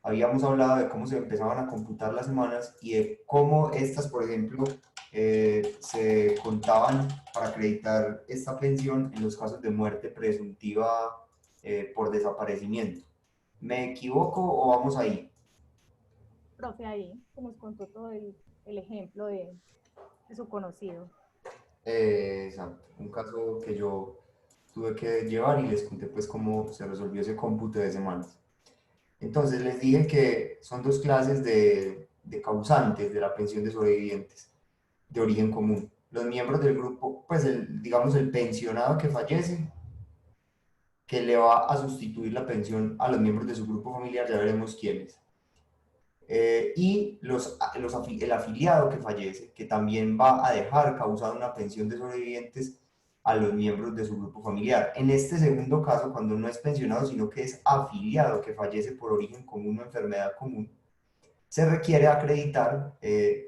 habíamos hablado de cómo se empezaban a computar las semanas y de cómo estas, por ejemplo, se contaban para acreditar esta pensión en los casos de muerte presuntiva por desaparecimiento. ¿Me equivoco o vamos ahí? Profe, ahí que nos contó todo el ejemplo de su conocido. Exacto, un caso que yo tuve que llevar y les conté pues cómo se resolvió ese cómputo de semanas. Entonces les dije que son dos clases de causantes de la pensión de sobrevivientes de origen común. Los miembros del grupo, pues digamos el pensionado que fallece, que le va a sustituir la pensión a los miembros de su grupo familiar, ya veremos quiénes. Y el afiliado que fallece, que también va a dejar causada una pensión de sobrevivientes a los miembros de su grupo familiar. En este segundo caso, cuando no es pensionado, sino que es afiliado que fallece por origen común o enfermedad común, se requiere acreditar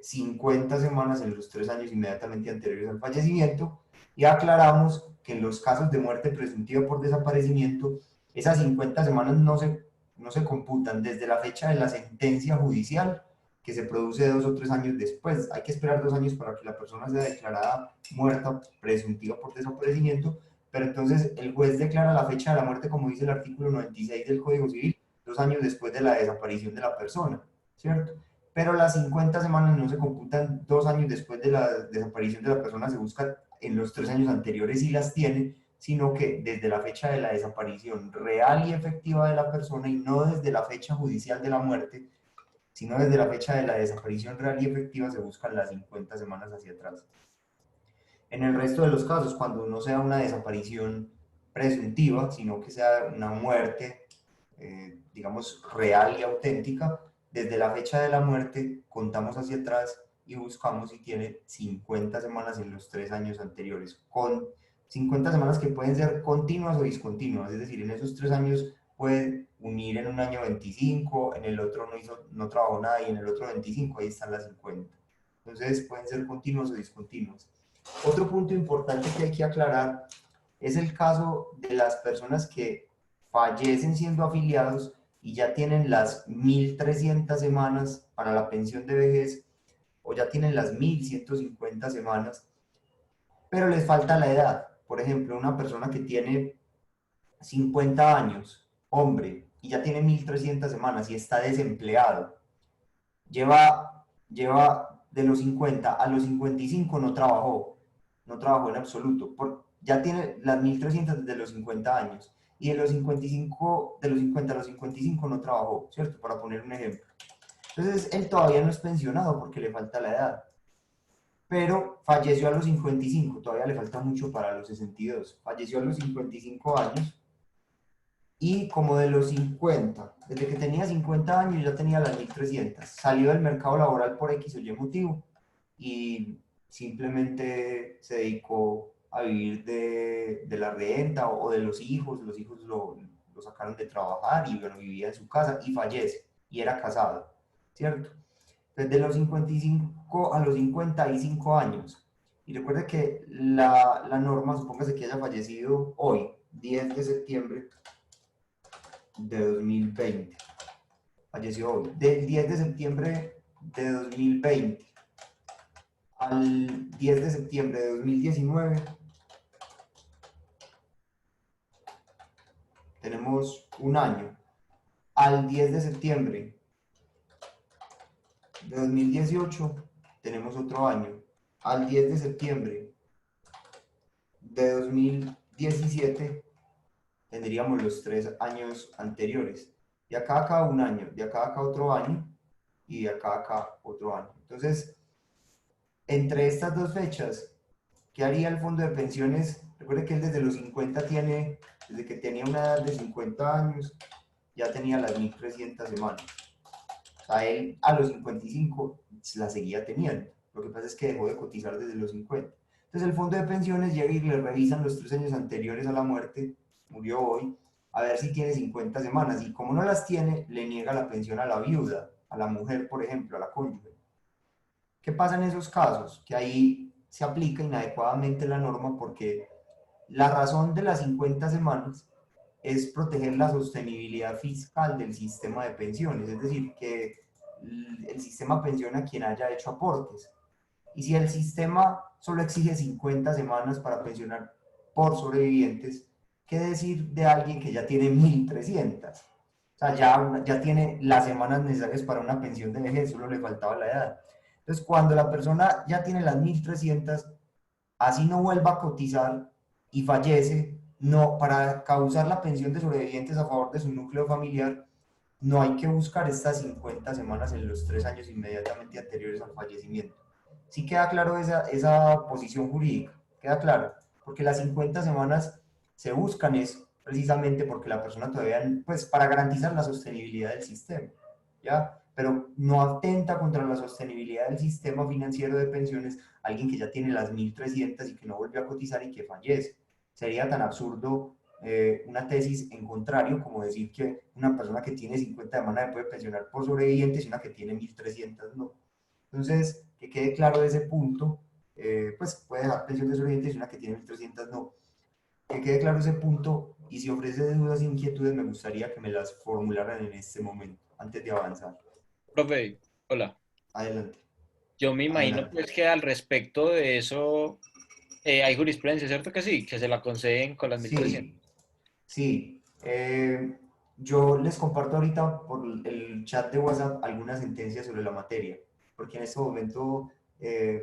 50 semanas en los 3 años inmediatamente anteriores al fallecimiento y aclaramos que en los casos de muerte presuntiva por desaparecimiento, esas 50 semanas no se computan desde la fecha de la sentencia judicial que se produce 2 o 3 años después. Hay que esperar 2 años para que la persona sea declarada muerta presuntiva por desaparecimiento, pero entonces el juez declara la fecha de la muerte, como dice el artículo 96 del Código Civil, 2 años después de la desaparición de la persona. ¿Cierto? Pero las 50 semanas no se computan 2 años después de la desaparición de la persona, se busca en los 3 años anteriores si las tiene, sino que desde la fecha de la desaparición real y efectiva de la persona y no desde la fecha judicial de la muerte, sino desde la fecha de la desaparición real y efectiva se buscan las 50 semanas hacia atrás. En el resto de los casos, cuando no sea una desaparición presuntiva, sino que sea una muerte, digamos, real y auténtica, desde la fecha de la muerte contamos hacia atrás y buscamos si tiene 50 semanas en los 3 años anteriores, con 50 semanas que pueden ser continuas o discontinuas, es decir, en esos 3 años puede unir en un año 25, en el otro no trabajó nada y en el otro 25, ahí están las 50. Entonces pueden ser continuos o discontinuos. Otro punto importante que hay que aclarar es el caso de las personas que fallecen siendo afiliados y ya tienen las 1.300 semanas para la pensión de vejez o ya tienen las 1.150 semanas, pero les falta la edad. Por ejemplo, una persona que tiene 50 años, hombre, y ya tiene 1.300 semanas y está desempleado, lleva de los 50 a los 55 no trabajó en absoluto, ya tiene las 1.300 desde los 50 años y de los 55, de los 50 a los 55 no trabajó, ¿cierto? Para poner un ejemplo. Entonces, él todavía no es pensionado porque le falta la edad, pero falleció a los 55, todavía le falta mucho para los 62, falleció a los 55 años y como de los 50, desde que tenía 50 años ya tenía las 1.300, salió del mercado laboral por X o Y motivo y simplemente se dedicó a vivir de la renta o de los hijos lo sacaron de trabajar y bueno, vivía en su casa y fallece y era casado, ¿cierto? Desde los 55 a los 55 años. Y recuerde que la norma, supóngase que haya fallecido hoy, 10 de septiembre, de 2020. Falleció hoy. Del 10 de septiembre de 2020 al 10 de septiembre de 2019 tenemos un año. Al 10 de septiembre de 2018 tenemos otro año. Al 10 de septiembre de 2017 tendríamos los 3 años anteriores. De acá a acá un año, de acá a acá otro año y de acá a acá otro año. Entonces, entre estas dos fechas, ¿qué haría el fondo de pensiones? Recuerde que él desde los 50 desde que tenía una edad de 50 años, ya tenía las 1.300 semanas. O sea, él a los 55 la seguía teniendo. Lo que pasa es que dejó de cotizar desde los 50. Entonces el fondo de pensiones llega y le revisan los 3 años anteriores a la muerte, murió hoy, a ver si tiene 50 semanas. Y como no las tiene, le niega la pensión a la viuda, a la mujer, por ejemplo, a la cónyuge. ¿Qué pasa en esos casos? Que ahí se aplica inadecuadamente la norma porque la razón de las 50 semanas es proteger la sostenibilidad fiscal del sistema de pensiones, es decir, que el sistema pensiona a quien haya hecho aportes. Y si el sistema solo exige 50 semanas para pensionar por sobrevivientes, ¿qué decir de alguien que ya tiene 1.300? O sea, ya tiene las semanas necesarias para una pensión de vejez, solo le faltaba la edad. Entonces, cuando la persona ya tiene las 1.300, así no vuelva a cotizar y fallece, no, para causar la pensión de sobrevivientes a favor de su núcleo familiar, no hay que buscar estas 50 semanas en los 3 años inmediatamente anteriores al fallecimiento. Sí queda claro esa posición jurídica, queda claro, porque las 50 semanas se buscan es precisamente porque la persona todavía, pues para garantizar la sostenibilidad del sistema, ¿ya? Pero no atenta contra la sostenibilidad del sistema financiero de pensiones alguien que ya tiene las 1.300 y que no volvió a cotizar y que fallece. Sería tan absurdo una tesis en contrario como decir que una persona que tiene 50 semanas puede pensionar por sobrevivientes y una que tiene 1.300 no. Entonces, que quede claro ese punto, pues puede dejar pensión de sobrevivientes y una que tiene 1.300 no. Que quede claro ese punto y si ofrece dudas e inquietudes me gustaría que me las formularan en este momento, antes de avanzar. Profe, hola. Adelante, Yo me imagino adelante. pues que al respecto de eso hay jurisprudencia, ¿cierto que sí? Que se la conceden con las 1.300. Sí, sí. Yo les comparto ahorita por el chat de WhatsApp algunas sentencias sobre la materia, porque en este momento,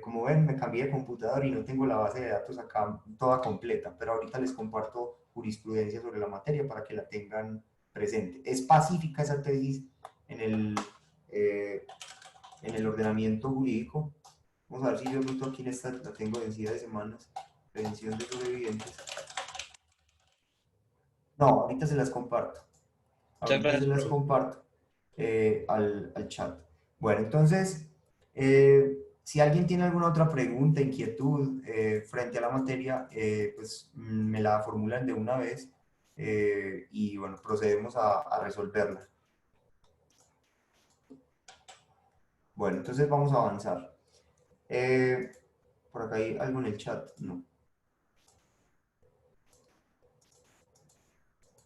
como ven, me cambié de computador y no tengo la base de datos acá toda completa, pero ahorita les comparto jurisprudencia sobre la materia para que la tengan presente. Es pacífica esa tesis en eh, en el ordenamiento jurídico. Vamos a ver si yo noto aquí en esta, la tengo vencida de semanas, prevención de sobrevivientes. No, ahorita se las comparto. Muchas Ahorita se gracias, las profe. comparto al chat. Bueno, entonces, si alguien tiene alguna otra pregunta, inquietud frente a la materia, pues me la formulan de una vez y bueno, procedemos a resolverla. Bueno, entonces vamos a avanzar. Por acá hay algo en el chat, no.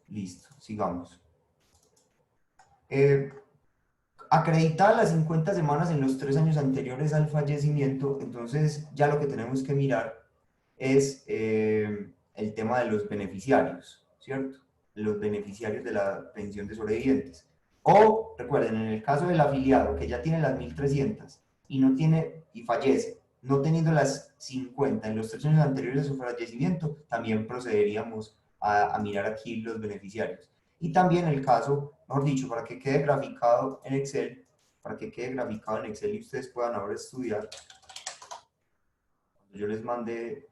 Listo, sigamos. Eh, Acreditar las 50 semanas en los 3 años anteriores al fallecimiento, entonces ya lo que tenemos que mirar es el tema de los beneficiarios, ¿cierto? Los beneficiarios de la pensión de sobrevivientes. O, recuerden, en el caso del afiliado que ya tiene las 1.300 y no tiene, y fallece, no teniendo las 50 en los 3 años anteriores a su fallecimiento, también procederíamos a mirar aquí los beneficiarios. Y también el caso, mejor dicho, para que quede graficado en Excel, para que quede graficado en Excel y ustedes puedan ahora estudiar, cuando yo les mande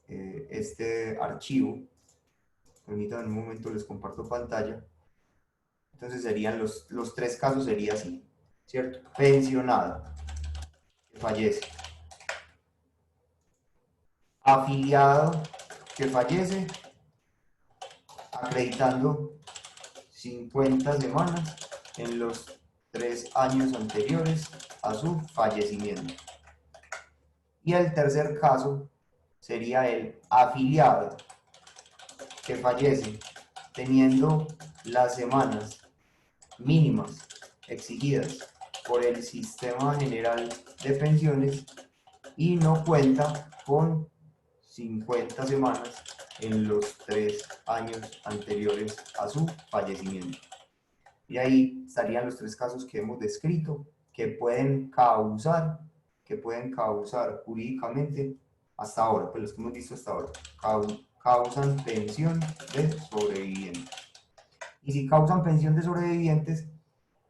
este archivo, permítanme un momento, les comparto pantalla, entonces serían los tres casos, sería así, ¿cierto? Pensionado, que fallece, afiliado, que fallece, acreditando 50 semanas en los 3 años anteriores a su fallecimiento. Y el tercer caso sería el afiliado que fallece teniendo las semanas mínimas exigidas por el Sistema General de Pensiones y no cuenta con 50 semanas en los 3 años anteriores a su fallecimiento. Y ahí estarían los tres casos que hemos descrito que pueden causar jurídicamente hasta ahora, pues los que hemos visto hasta ahora, causan pensión de sobrevivientes. Y si causan pensión de sobrevivientes,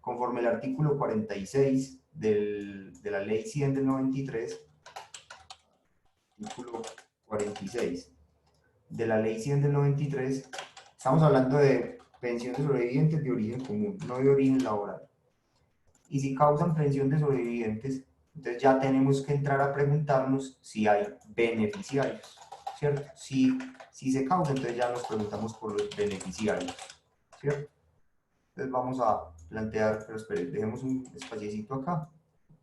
conforme el artículo 46 de la ley 100 del 93, artículo 46 de la ley 100 del 93, estamos hablando de pensión de sobrevivientes de origen común, no de origen laboral. Y si causan pensión de sobrevivientes, entonces ya tenemos que entrar a preguntarnos si hay beneficiarios, ¿cierto? Si se causa, entonces ya nos preguntamos por los beneficiarios, ¿cierto? Entonces vamos a plantear, pero esperen, dejemos un espaciecito acá.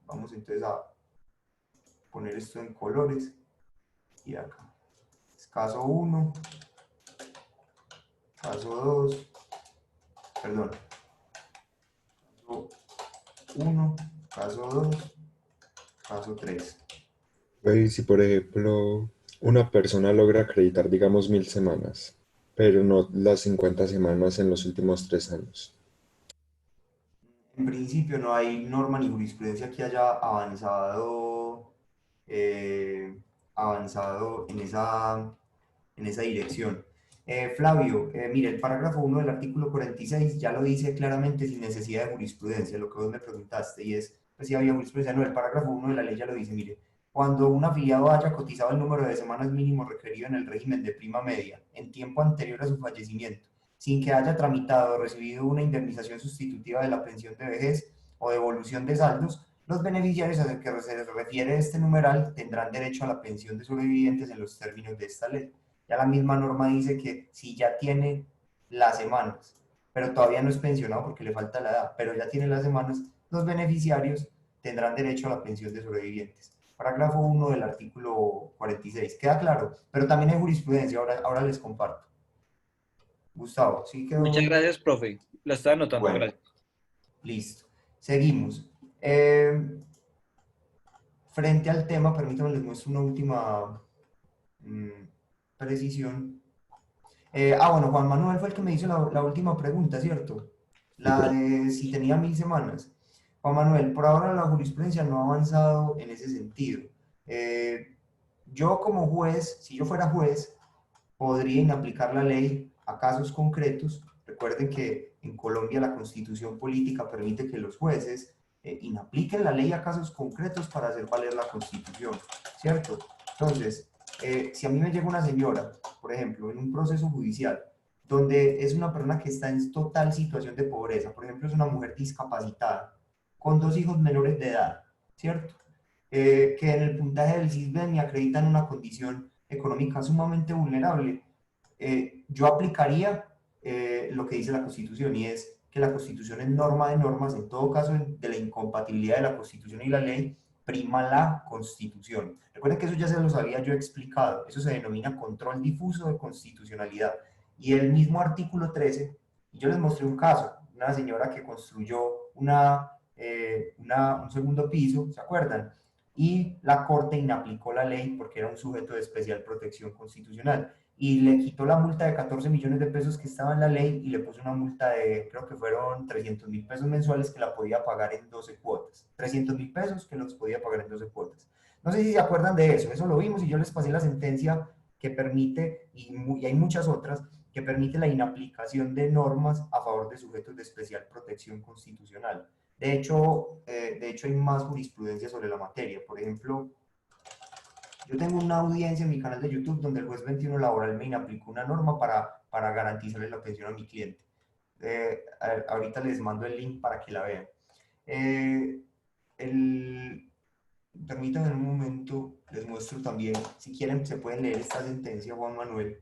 Vamos entonces a poner esto en colores y acá. Caso 1, caso 2, perdón, caso 1, caso 2, caso 3. Y si, por ejemplo, una persona logra acreditar, digamos, 1000 semanas, pero no las 50 semanas en los últimos 3 años. En principio no hay norma ni jurisprudencia que haya avanzado en esa dirección. Flavio, mire, el parágrafo 1 del artículo 46 ya lo dice claramente sin necesidad de jurisprudencia, lo que vos me preguntaste, y es, pues si había jurisprudencia, no, el parágrafo 1 de la ley ya lo dice, mire, cuando un afiliado haya cotizado el número de semanas mínimo requerido en el régimen de prima media en tiempo anterior a su fallecimiento, sin que haya tramitado o recibido una indemnización sustitutiva de la pensión de vejez o devolución de saldos, los beneficiarios a los que se refiere este numeral tendrán derecho a la pensión de sobrevivientes en los términos de esta ley. Ya la misma norma dice que si ya tiene las semanas, pero todavía no es pensionado porque le falta la edad, pero ya tiene las semanas, los beneficiarios tendrán derecho a la pensión de sobrevivientes. Parágrafo 1 del artículo 46. ¿Queda claro? Pero también hay jurisprudencia, ahora les comparto. Gustavo, ¿sí Muchas quedó? gracias, profe. Lo estaba anotando, Bueno, gracias. listo. Seguimos. Frente al tema, permítanme les muestro una última mm, precisión. Bueno, Juan Manuel fue el que me hizo la última pregunta, ¿cierto? Sí, La de si tenía 1000 semanas. Juan Manuel, por ahora la jurisprudencia no ha avanzado en ese sentido. Eh, yo como juez, si yo fuera juez, podría inaplicar la ley a casos concretos. Recuerden que en Colombia la constitución política permite que los jueces inapliquen la ley a casos concretos para hacer valer la constitución, ¿cierto? Entonces, si a mí me llega una señora, por ejemplo, en un proceso judicial, donde es una persona que está en total situación de pobreza, por ejemplo, es una mujer discapacitada, con 2 hijos menores de edad, ¿cierto? Que en el puntaje del CISBEN me acreditan una condición económica sumamente vulnerable, yo aplicaría lo que dice la Constitución, y es que la Constitución es norma de normas, en todo caso de la incompatibilidad de la Constitución y la ley, prima la Constitución. Recuerden que eso ya se los había yo explicado, eso se denomina control difuso de constitucionalidad. Y el mismo artículo 13, y yo les mostré un caso, una señora que construyó un segundo piso, ¿se acuerdan? Y la Corte inaplicó la ley porque era un sujeto de especial protección constitucional y le quitó la multa de 14 millones de pesos que estaba en la ley y le puso una multa de, creo que fueron 300.000 pesos mensuales que la podía pagar en 12 cuotas. 300.000 pesos que los podía pagar en 12 cuotas. No sé si se acuerdan de eso lo vimos y yo les pasé la sentencia que permite, y hay muchas otras, que permite la inaplicación de normas a favor de sujetos de especial protección constitucional. De hecho hay más jurisprudencia sobre la materia. Por ejemplo, yo tengo una audiencia en mi canal de YouTube donde el juez 21 laboral me aplicó una norma para garantizarle la pensión a mi cliente. Ahorita les mando el link para que la vean. Eh, el, Permítanme un momento, les muestro también, si quieren se pueden leer esta sentencia, Juan Manuel,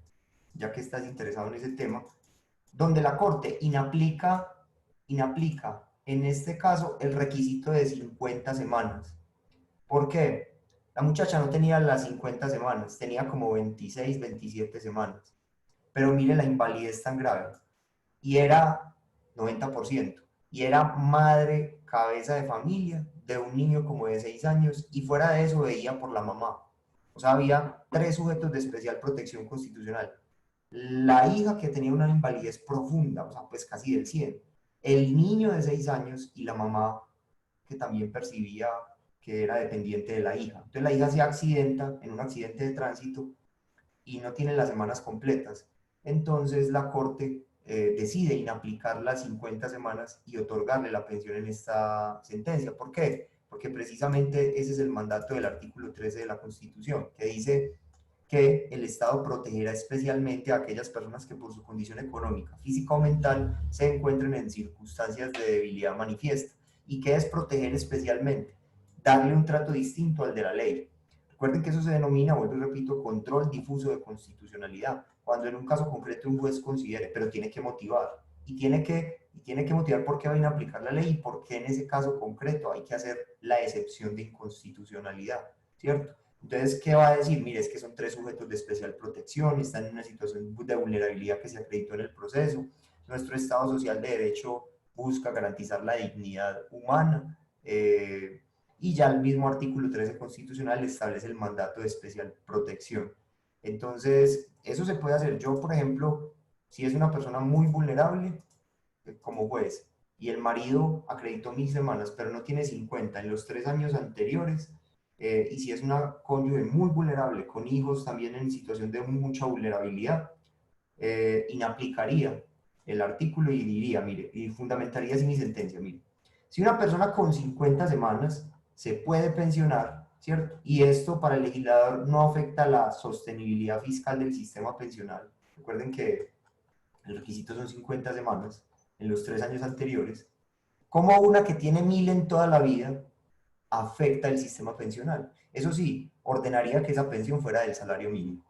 ya que estás interesado en ese tema, donde la Corte inaplica en este caso el requisito de 50 semanas. ¿Por qué? La muchacha no tenía las 50 semanas, tenía como 26, 27 semanas. Pero mire la invalidez tan grave. Y era 90%. Y era madre, cabeza de familia, de un niño como de 6 años, y fuera de eso veía por la mamá. O sea, había 3 sujetos de especial protección constitucional. La hija que tenía una invalidez profunda, o sea, pues casi del 100. El niño de 6 años y la mamá que también percibía que era dependiente de la hija. Entonces la hija se accidenta en un accidente de tránsito y no tiene las semanas completas. Entonces la Corte decide inaplicar las 50 semanas y otorgarle la pensión en esta sentencia. ¿Por qué? Porque precisamente ese es el mandato del artículo 13 de la Constitución, que dice que el Estado protegerá especialmente a aquellas personas que por su condición económica, física o mental se encuentren en circunstancias de debilidad manifiesta. ¿Y qué es proteger especialmente? Darle un trato distinto al de la ley. Recuerden que eso se denomina, vuelvo y repito, control difuso de constitucionalidad, cuando en un caso concreto un juez considere, pero tiene que motivar, y tiene que motivar por qué va a aplicar la ley y por qué en ese caso concreto hay que hacer la excepción de inconstitucionalidad, ¿cierto? Entonces, ¿qué va a decir? Mire, es que son tres sujetos de especial protección, están en una situación de vulnerabilidad que se acreditó en el proceso. Nuestro Estado Social de Derecho busca garantizar la dignidad humana, y ya el mismo artículo 13 constitucional establece el mandato de especial protección. Entonces, eso se puede hacer. Yo, por ejemplo, si es una persona muy vulnerable, como juez, y el marido acreditó 1000 semanas, pero no tiene 50 en los 3 años anteriores, y si es una cónyuge muy vulnerable, con hijos también en situación de mucha vulnerabilidad, inaplicaría el artículo y diría, mire, y fundamentaría así mi sentencia, mire, si una persona con 50 semanas se puede pensionar, ¿cierto? Y esto para el legislador no afecta la sostenibilidad fiscal del sistema pensional. Recuerden que el requisito son 50 semanas en los 3 años anteriores. ¿Cómo una que tiene 1000 en toda la vida afecta el sistema pensional? Eso sí, ordenaría que esa pensión fuera del salario mínimo,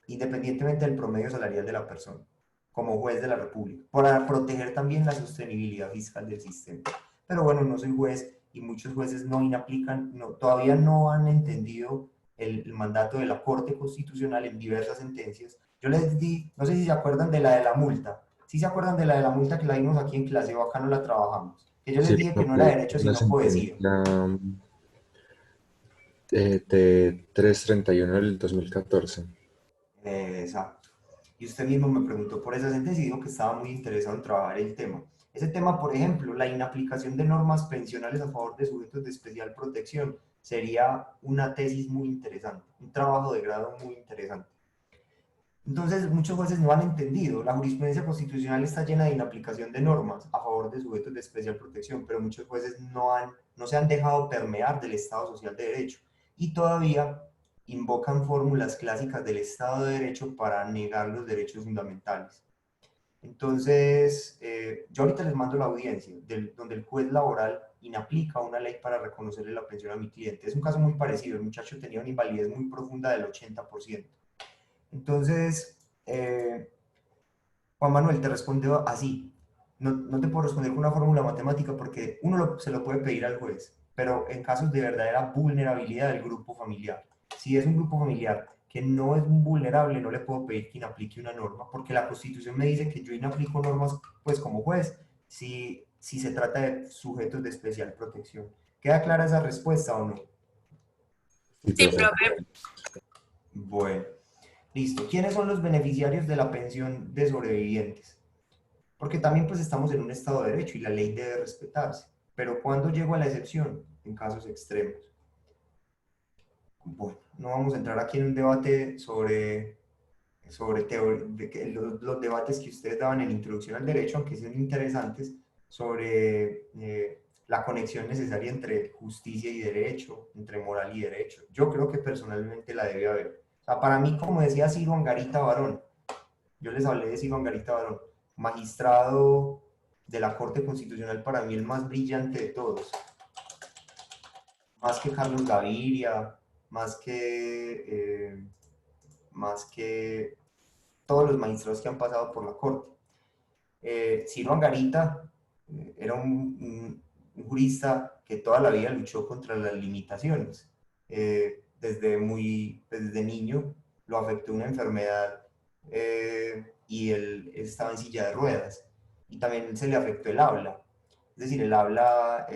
independientemente del promedio salarial de la persona, como juez de la República, para proteger también la sostenibilidad fiscal del sistema. Pero bueno, no soy juez y muchos jueces no inaplican, no, todavía no han entendido el mandato de la Corte Constitucional en diversas sentencias. Yo les di, no sé si se acuerdan de la multa. ¿Sí se acuerdan de la multa que la vimos aquí en clase o acá no la trabajamos? Que yo les Sí, dije que no era porque derecho la sino poesía. sentencia de 331 del 2014. Exacto. Y usted mismo me preguntó por esa sentencia y dijo que estaba muy interesado en trabajar el tema. Ese tema, por ejemplo, la inaplicación de normas pensionales a favor de sujetos de especial protección, sería una tesis muy interesante, un trabajo de grado muy interesante. Entonces, muchos jueces no han entendido. La jurisprudencia constitucional está llena de inaplicación de normas a favor de sujetos de especial protección, pero muchos jueces no se han dejado permear del Estado Social de Derecho y todavía invocan fórmulas clásicas del Estado de Derecho para negar los derechos fundamentales. Entonces, yo ahorita les mando la audiencia, donde el juez laboral inaplica una ley para reconocerle la pensión a mi cliente. Es un caso muy parecido, el muchacho tenía una invalidez muy profunda del 80%. Entonces, Juan Manuel te respondió así. No, no te puedo responder con una fórmula matemática porque se lo puede pedir al juez, pero en casos de verdadera vulnerabilidad del grupo familiar. Si es un grupo familiar que no es vulnerable, no le puedo pedir que inaplique una norma, porque la Constitución me dice que yo inaplico normas, pues como juez, si se trata de sujetos de especial protección. ¿Queda clara esa respuesta o no? Sí, Sí, profe. profe. Bueno, listo. ¿Quiénes son los beneficiarios de la pensión de sobrevivientes? Porque también pues estamos en un Estado de Derecho y la ley debe respetarse. Pero ¿cuándo llego a la excepción? En casos extremos. Bueno, no vamos a entrar aquí en un debate sobre los debates que ustedes daban en Introducción al Derecho, aunque son interesantes, sobre la conexión necesaria entre justicia y derecho, entre moral y derecho. Yo creo que personalmente la debe haber. O sea, para mí, como decía Ciro Angarita Barón, yo les hablé de Ciro Angarita Barón, magistrado de la Corte Constitucional, para mí el más brillante de todos, más que Carlos Gaviria, más que todos los magistrados que han pasado por la Corte. Ciro Angarita era un jurista que toda la vida luchó contra las limitaciones. Desde niño lo afectó una enfermedad, y él estaba en silla de ruedas. Y también se le afectó el habla. Es decir, el habla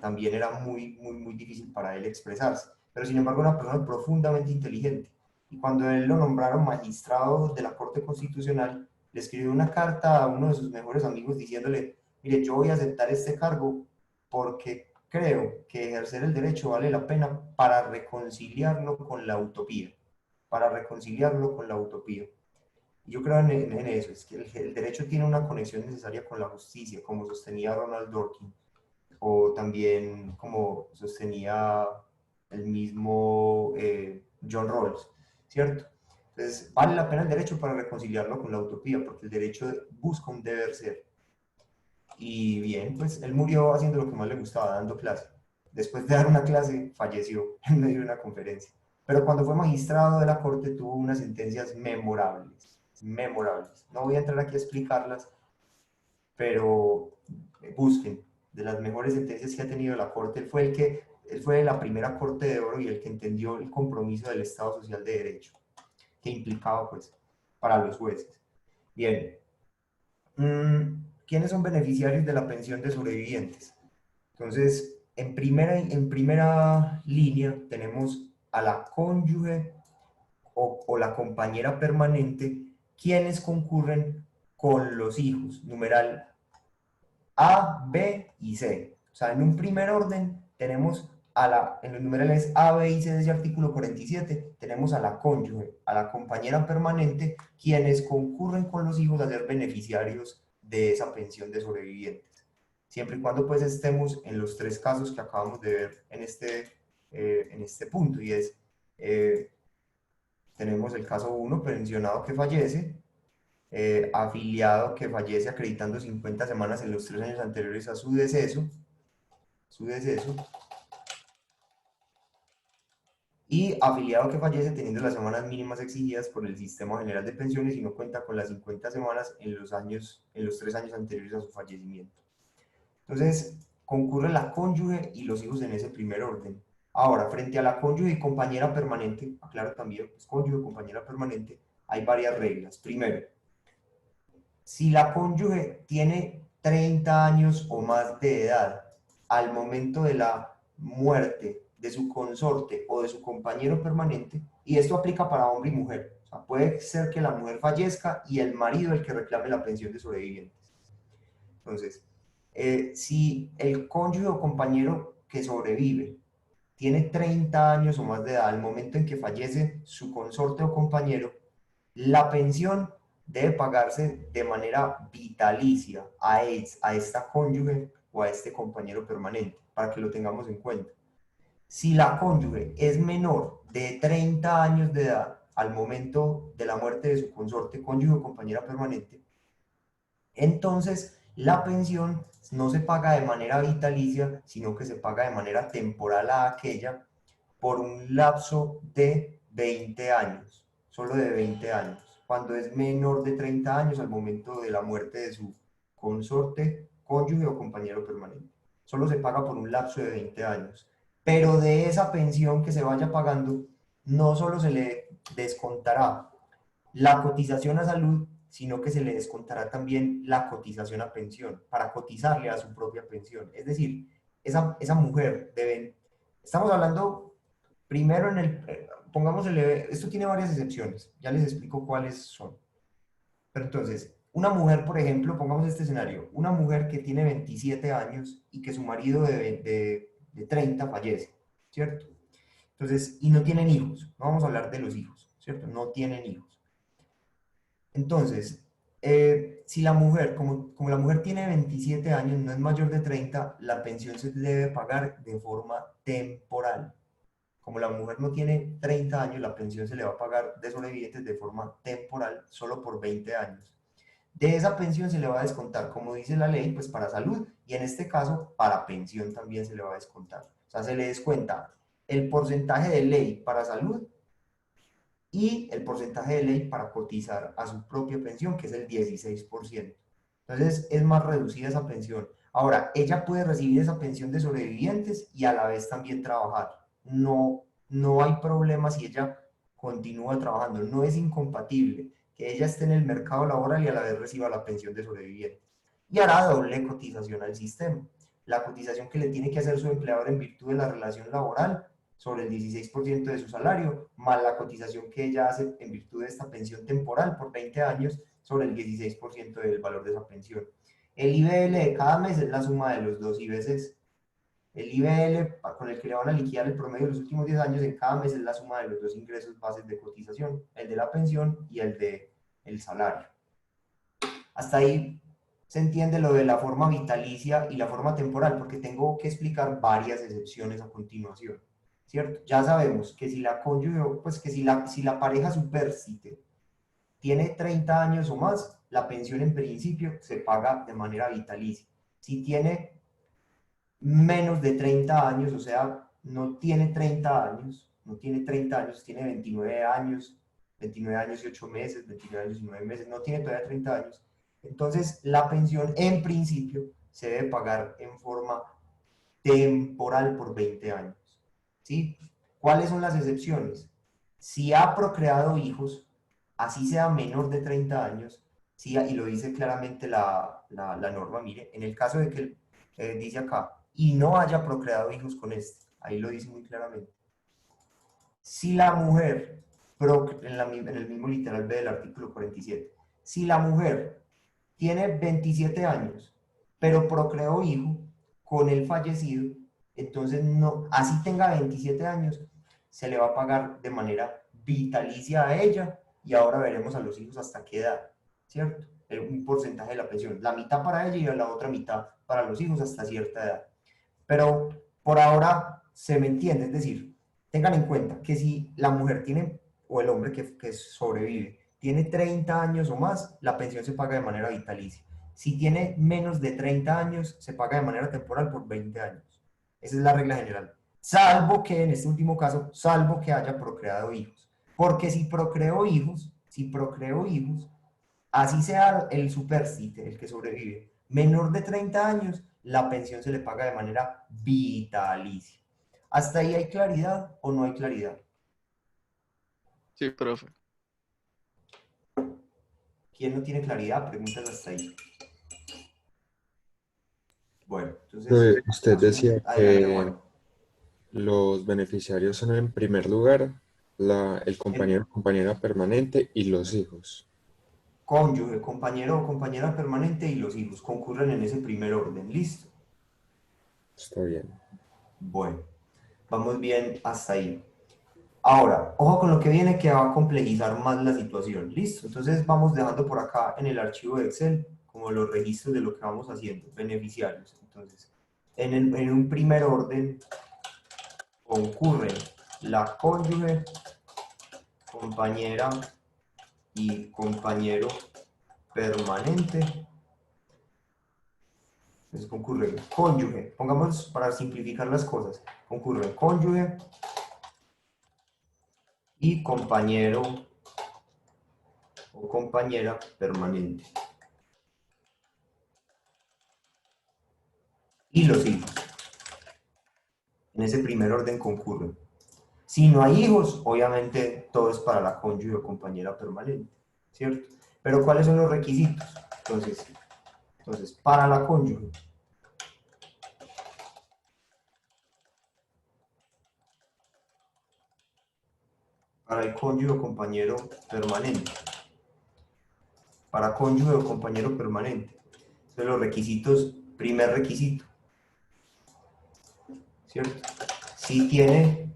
también era muy, muy, muy difícil para él expresarse. Pero sin embargo, una persona profundamente inteligente. Y cuando él lo nombraron magistrado de la Corte Constitucional, le escribió una carta a uno de sus mejores amigos diciéndole, mire, yo voy a aceptar este cargo porque creo que ejercer el derecho vale la pena para reconciliarlo con la utopía, para reconciliarlo con la utopía. Y yo creo en eso, es que el derecho tiene una conexión necesaria con la justicia, como sostenía Ronald Dworkin, o también como sostenía el mismo John Rawls, ¿cierto? Entonces, vale la pena el derecho para reconciliarlo con la utopía, porque el derecho busca un deber ser. Y bien, pues él murió haciendo lo que más le gustaba, dando clase. Después de dar una clase, falleció en medio de una conferencia. Pero cuando fue magistrado de la Corte tuvo unas sentencias memorables, memorables. No voy a entrar aquí a explicarlas, pero busquen, de las mejores sentencias que ha tenido la Corte. Él fue el que él fue la primera Corte de Oro y el que entendió el compromiso del Estado Social de Derecho que implicaba pues para los jueces. Bien, ¿quiénes son beneficiarios de la pensión de sobrevivientes? Entonces, en primera línea tenemos a la cónyuge o la compañera permanente, quienes concurren con los hijos, numeral A, B y C. O sea, en un primer orden tenemos en los numerales A, B y C de ese artículo 47, tenemos a la cónyuge, a la compañera permanente, quienes concurren con los hijos a ser beneficiarios de esa pensión de sobrevivientes. Siempre y cuando pues estemos en los tres casos que acabamos de ver en este punto, y es, tenemos el caso 1, pensionado que fallece, afiliado que fallece acreditando 50 semanas en los 3 años anteriores a su deceso, y afiliado que fallece teniendo las semanas mínimas exigidas por el Sistema General de Pensiones y no cuenta con las 50 semanas en los 3 años anteriores a su fallecimiento. Entonces, concurre la cónyuge y los hijos en ese primer orden. Ahora, frente a la cónyuge y compañera permanente, aclaro también, pues cónyuge y compañera permanente, hay varias reglas. Primero, si la cónyuge tiene 30 años o más de edad al momento de la muerte de su consorte o de su compañero permanente, y esto aplica para hombre y mujer, o sea, puede ser que la mujer fallezca y el marido el que reclame la pensión de sobrevivientes. Entonces, si el cónyuge o compañero que sobrevive tiene 30 años o más de edad al momento en que fallece su consorte o compañero, la pensión debe pagarse de manera vitalicia a esta cónyuge o a este compañero permanente, para que lo tengamos en cuenta. Si la cónyuge es menor de 30 años de edad al momento de la muerte de su consorte, cónyuge o compañera permanente, entonces la pensión no se paga de manera vitalicia, sino que se paga de manera temporal a aquella por un lapso de 20 años, solo de 20 años, cuando es menor de 30 años al momento de la muerte de su consorte, cónyuge o compañero permanente. Solo se paga por un lapso de 20 años. Pero de esa pensión que se vaya pagando, no solo se le descontará la cotización a salud, sino que se le descontará también la cotización a pensión, para cotizarle a su propia pensión. Es decir, esa mujer debe, estamos hablando primero pongámosle, esto tiene varias excepciones, ya les explico cuáles son. Pero entonces, una mujer, por ejemplo, pongamos este escenario, una mujer que tiene 27 años y que su marido de 30 fallece, ¿cierto? Entonces, y no tienen hijos, no vamos a hablar de los hijos, ¿cierto? No tienen hijos. Entonces, si la mujer, como la mujer tiene 27 años, no es mayor de 30, la pensión se debe pagar de forma temporal. Como la mujer no tiene 30 años, la pensión se le va a pagar de sobrevivientes de forma temporal, solo por 20 años. De esa pensión se le va a descontar, como dice la ley, pues para salud, y en este caso, para pensión también se le va a descontar. O sea, se le descuenta el porcentaje de ley para salud y el porcentaje de ley para cotizar a su propia pensión, que es el 16%. Entonces, es más reducida esa pensión. Ahora, ella puede recibir esa pensión de sobrevivientes y a la vez también trabajar. No hay problema si ella continúa trabajando, no es incompatible que ella esté en el mercado laboral y a la vez reciba la pensión de sobreviviente. Y hará doble cotización al sistema. La cotización que le tiene que hacer su empleador en virtud de la relación laboral sobre el 16% de su salario, más la cotización que ella hace en virtud de esta pensión temporal por 20 años sobre el 16% del valor de esa pensión. El IBL de cada mes es la suma de los dos IBCs. El IBL con el que le van a liquidar el promedio de los últimos 10 años en cada mes es la suma de los dos ingresos bases de cotización, el de la pensión y el del salario. Hasta ahí se entiende lo de la forma vitalicia y la forma temporal, porque tengo que explicar varias excepciones a continuación, ¿cierto? Ya sabemos que si la cónyuge, pues que si la pareja supérsite tiene 30 años o más, la pensión en principio se paga de manera vitalicia. Si tiene menos de 30 años, o sea, no tiene 30 años, tiene 29 años y 8 meses, 29 años y 9 meses, no tiene todavía 30 años, entonces la pensión en principio se debe pagar en forma temporal por 20 años. ¿Sí? ¿Cuáles son las excepciones? Si ha procreado hijos, así sea menor de 30 años, sí, y lo dice claramente la norma, mire, en el caso de que dice acá, y no haya procreado hijos con este, ahí lo dice muy claramente. Si la mujer, en el mismo literal B del artículo 47, si la mujer tiene 27 años, pero procreó hijo con el fallecido, entonces no, así tenga 27 años, se le va a pagar de manera vitalicia a ella y ahora veremos a los hijos hasta qué edad, ¿cierto? Un porcentaje de la pensión, la mitad para ella y la otra mitad para los hijos hasta cierta edad. Pero por ahora se me entiende, es decir, tengan en cuenta que si la mujer tiene, o el hombre que sobrevive, tiene 30 años o más, la pensión se paga de manera vitalicia. Si tiene menos de 30 años, se paga de manera temporal por 20 años. Esa es la regla general. Salvo que, en este último caso, salvo que haya procreado hijos. Porque si procreó hijos, así sea el superstite, el que sobrevive, menor de 30 años, la pensión se le paga de manera vitalicia. ¿Hasta ahí hay claridad o no hay claridad? Sí, profe. ¿Quién no tiene claridad? Preguntas hasta ahí. Bueno, entonces, Usted decía adelante, que Juan. los beneficiarios son en primer lugar el compañero o compañera permanente y los hijos. Cónyuge, compañero o compañera permanente y los hijos concurren en ese primer orden. ¿Listo? Está bien. Bueno, vamos bien hasta ahí. Ahora, ojo con lo que viene que va a complejizar más la situación. ¿Listo? Entonces vamos dejando por acá en el archivo de Excel como los registros de lo que vamos haciendo. Beneficiarios. Entonces, en un primer orden concurren la cónyuge, compañera y compañero permanente. Entonces concurren cónyuge, pongamos para simplificar las cosas, concurren cónyuge y compañero o compañera permanente. Y los hijos. En ese primer orden concurren. Si no hay hijos, obviamente todo es para la cónyuge o compañera permanente, ¿cierto? Pero ¿cuáles son los requisitos? Entonces para la cónyuge, para el cónyuge o compañero permanente, para cónyuge o compañero permanente. Entonces los requisitos, primer requisito, ¿cierto? Si tiene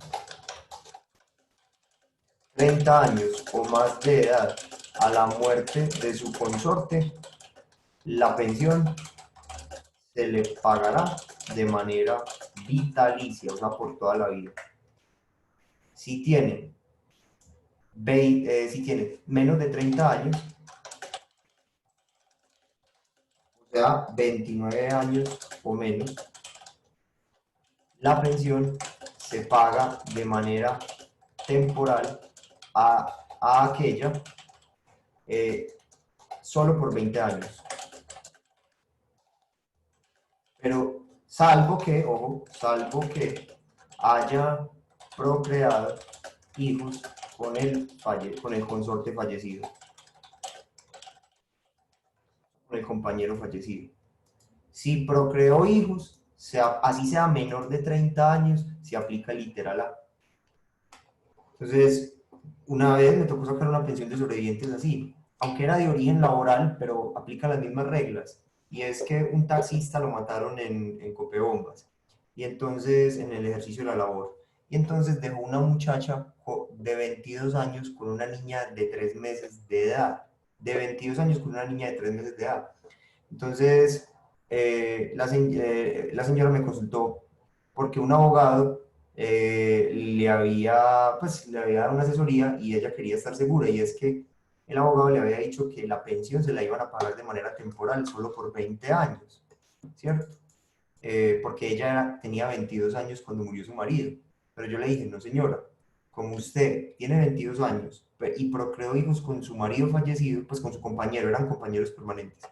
30 años o más de edad a la muerte de su consorte, la pensión se le pagará de manera vitalicia, o sea, por toda la vida. Si tiene, si tiene menos de 30 años, o sea, 29 años o menos, la pensión se paga de manera temporal a aquella solo por 20 años. Pero salvo que, ojo, salvo que haya procreado hijos con el consorte fallecido, con el compañero fallecido. Si procreó hijos, así sea menor de 30 años, se aplica literal A. Entonces, una vez me tocó sacar una pensión de sobrevivientes así, aunque era de origen laboral, pero aplica las mismas reglas. Y es que un taxista lo mataron en Copebombas, y entonces en el ejercicio de la labor. Y entonces dejó una muchacha de 22 años con una niña de 3 meses de edad. De 22 años con una niña de 3 meses de edad. Entonces, la señora me consultó porque un abogado le había dado una asesoría y ella quería estar segura, y es que el abogado le había dicho que la pensión se la iban a pagar de manera temporal solo por 20 años, ¿cierto? Porque ella tenía 22 años cuando murió su marido. Pero yo le dije, no señora, como usted tiene 22 años y procreó hijos con su marido fallecido, pues con su compañero, eran compañeros permanentes,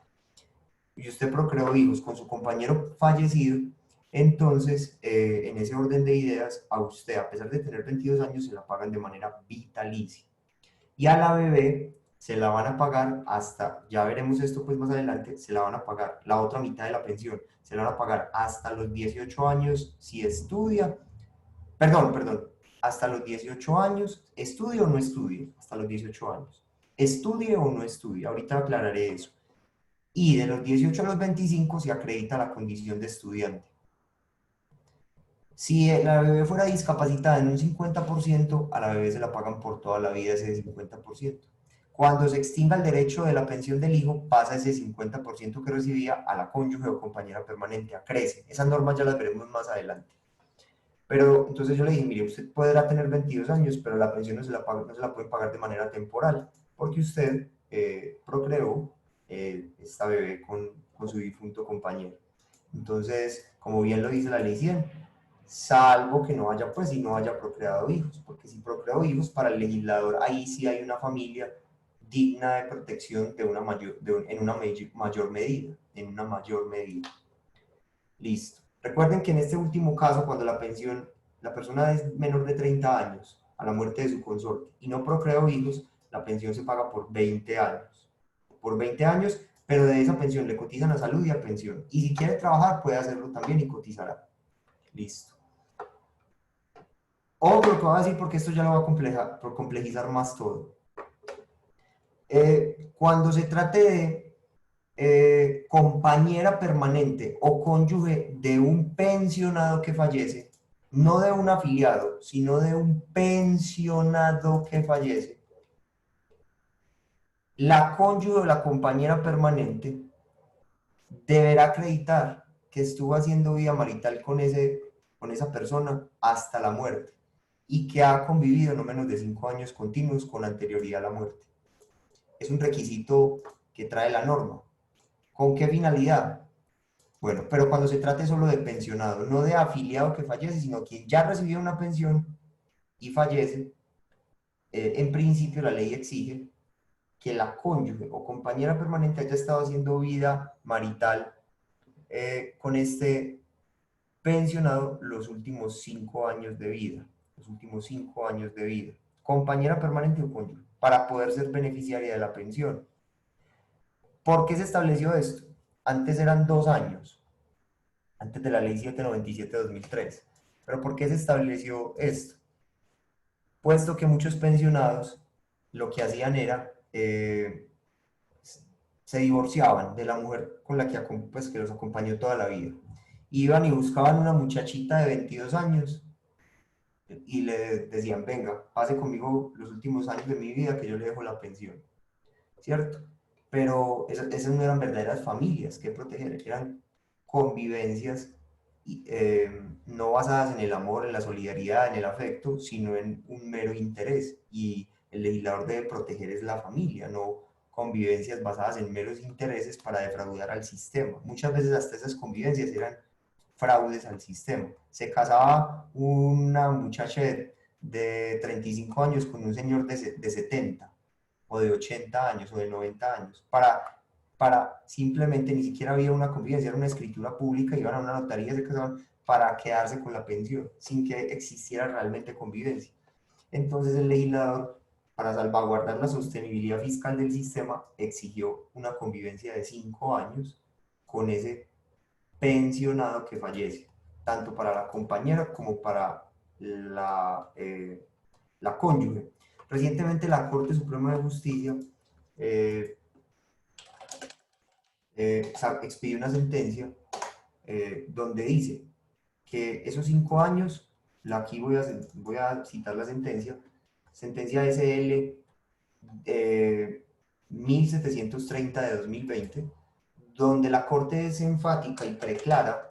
y usted procreó hijos con su compañero fallecido, Entonces, en ese orden de ideas, a usted, a pesar de tener 22 años, se la pagan de manera vitalicia. Y a la bebé se la van a pagar hasta, ya veremos esto pues más adelante, se la van a pagar la otra mitad de la pensión, se la van a pagar hasta los 18 años si estudia, perdón, hasta los 18 años, estudie o no estudie, hasta los 18 años, estudie o no estudie, ahorita aclararé eso. Y de los 18 a los 25 se acredita la condición de estudiante. Si la bebé fuera discapacitada en un 50%, a la bebé se la pagan por toda la vida ese 50%. Cuando se extinga el derecho de la pensión del hijo, pasa ese 50% que recibía a la cónyuge o compañera permanente, crece. Esas normas ya las veremos más adelante. Pero entonces yo le dije, mire, usted podrá tener 22 años, pero la pensión no se la pueden pagar de manera temporal, porque usted procreó esta bebé con su difunto compañero. Entonces, como bien lo dice la ley 100, salvo que no haya, pues, si no haya procreado hijos, porque si procreó hijos, para el legislador ahí sí hay una familia digna de protección en una mayor medida. Listo. Recuerden que en este último caso, cuando la persona es menor de 30 años a la muerte de su consorte y no procreó hijos, la pensión se paga por 20 años. Por 20 años, pero de esa pensión le cotizan a salud y a pensión. Y si quiere trabajar, puede hacerlo también y cotizará. Listo. Ojo lo que voy a decir porque esto ya lo va a complejizar más todo. Cuando se trate de compañera permanente o cónyuge de un pensionado que fallece, no de un afiliado, sino de un pensionado que fallece, la cónyuge o la compañera permanente deberá acreditar que estuvo haciendo vida marital con esa persona hasta la muerte y que ha convivido no menos de 5 años continuos con anterioridad a la muerte. Es un requisito que trae la norma. ¿Con qué finalidad? Bueno, pero cuando se trate solo de pensionado, no de afiliado que fallece, sino quien ya recibió una pensión y fallece, en principio la ley exige que la cónyuge o compañera permanente haya estado haciendo vida marital con este pensionado los últimos 5 años de vida. Los últimos 5 años de vida. Compañera permanente o cónyuge, para poder ser beneficiaria de la pensión. ¿Por qué se estableció esto? Antes eran 2 años, antes de la ley 797 de 2003. ¿Pero por qué se estableció esto? Puesto que muchos pensionados lo que hacían era, se divorciaban de la mujer con la que los acompañó toda la vida. Iban y buscaban una muchachita de 22 años y le decían, venga, pase conmigo los últimos años de mi vida que yo le dejo la pensión, ¿cierto? Pero esas no eran verdaderas familias que proteger, eran convivencias no basadas en el amor, en la solidaridad, en el afecto, sino en un mero interés. Y el legislador debe proteger es la familia, no convivencias basadas en meros intereses para defraudar al sistema. Muchas veces hasta esas convivencias eran fraudes al sistema. Se casaba una muchacha de 35 años con un señor de 70 o de 80 años o de 90 años para simplemente, ni siquiera había una convivencia, era una escritura pública, iban a una notaría, se casaban para quedarse con la pensión, sin que existiera realmente convivencia. Entonces el legislador, para salvaguardar la sostenibilidad fiscal del sistema, exigió una convivencia de 5 años con ese pensionado que fallece, tanto para la compañera como para la cónyuge. Recientemente la Corte Suprema de Justicia expidió una sentencia donde dice que esos 5 años, aquí voy a citar la sentencia SL 1730 de 2020, donde la Corte es enfática y preclara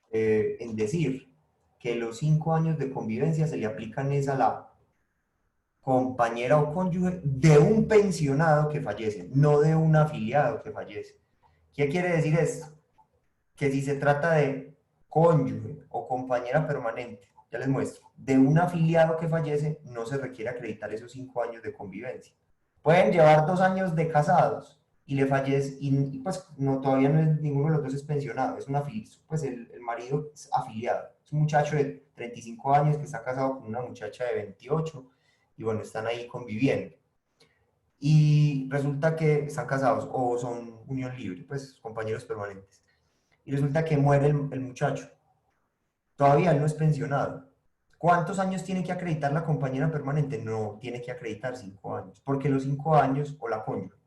en decir que los 5 años de convivencia se le aplican a la compañera o cónyuge de un pensionado que fallece, no de un afiliado que fallece. ¿Qué quiere decir esto? Que si se trata de cónyuge o compañera permanente, ya les muestro, de un afiliado que fallece, no se requiere acreditar esos 5 años de convivencia. Pueden llevar 2 años de casados y le fallece, y pues no, todavía no es, ninguno de los dos es pensionado, es una pues el marido es afiliado, es un muchacho de 35 años que está casado con una muchacha de 28 y bueno, están ahí conviviendo. Y resulta que están casados o son unión libre, pues compañeros permanentes. Y resulta que muere el muchacho. Todavía él no es pensionado. ¿Cuántos años tiene que acreditar la compañera permanente? No, tiene que acreditar 5 años, porque los 5 años, o la cónyuge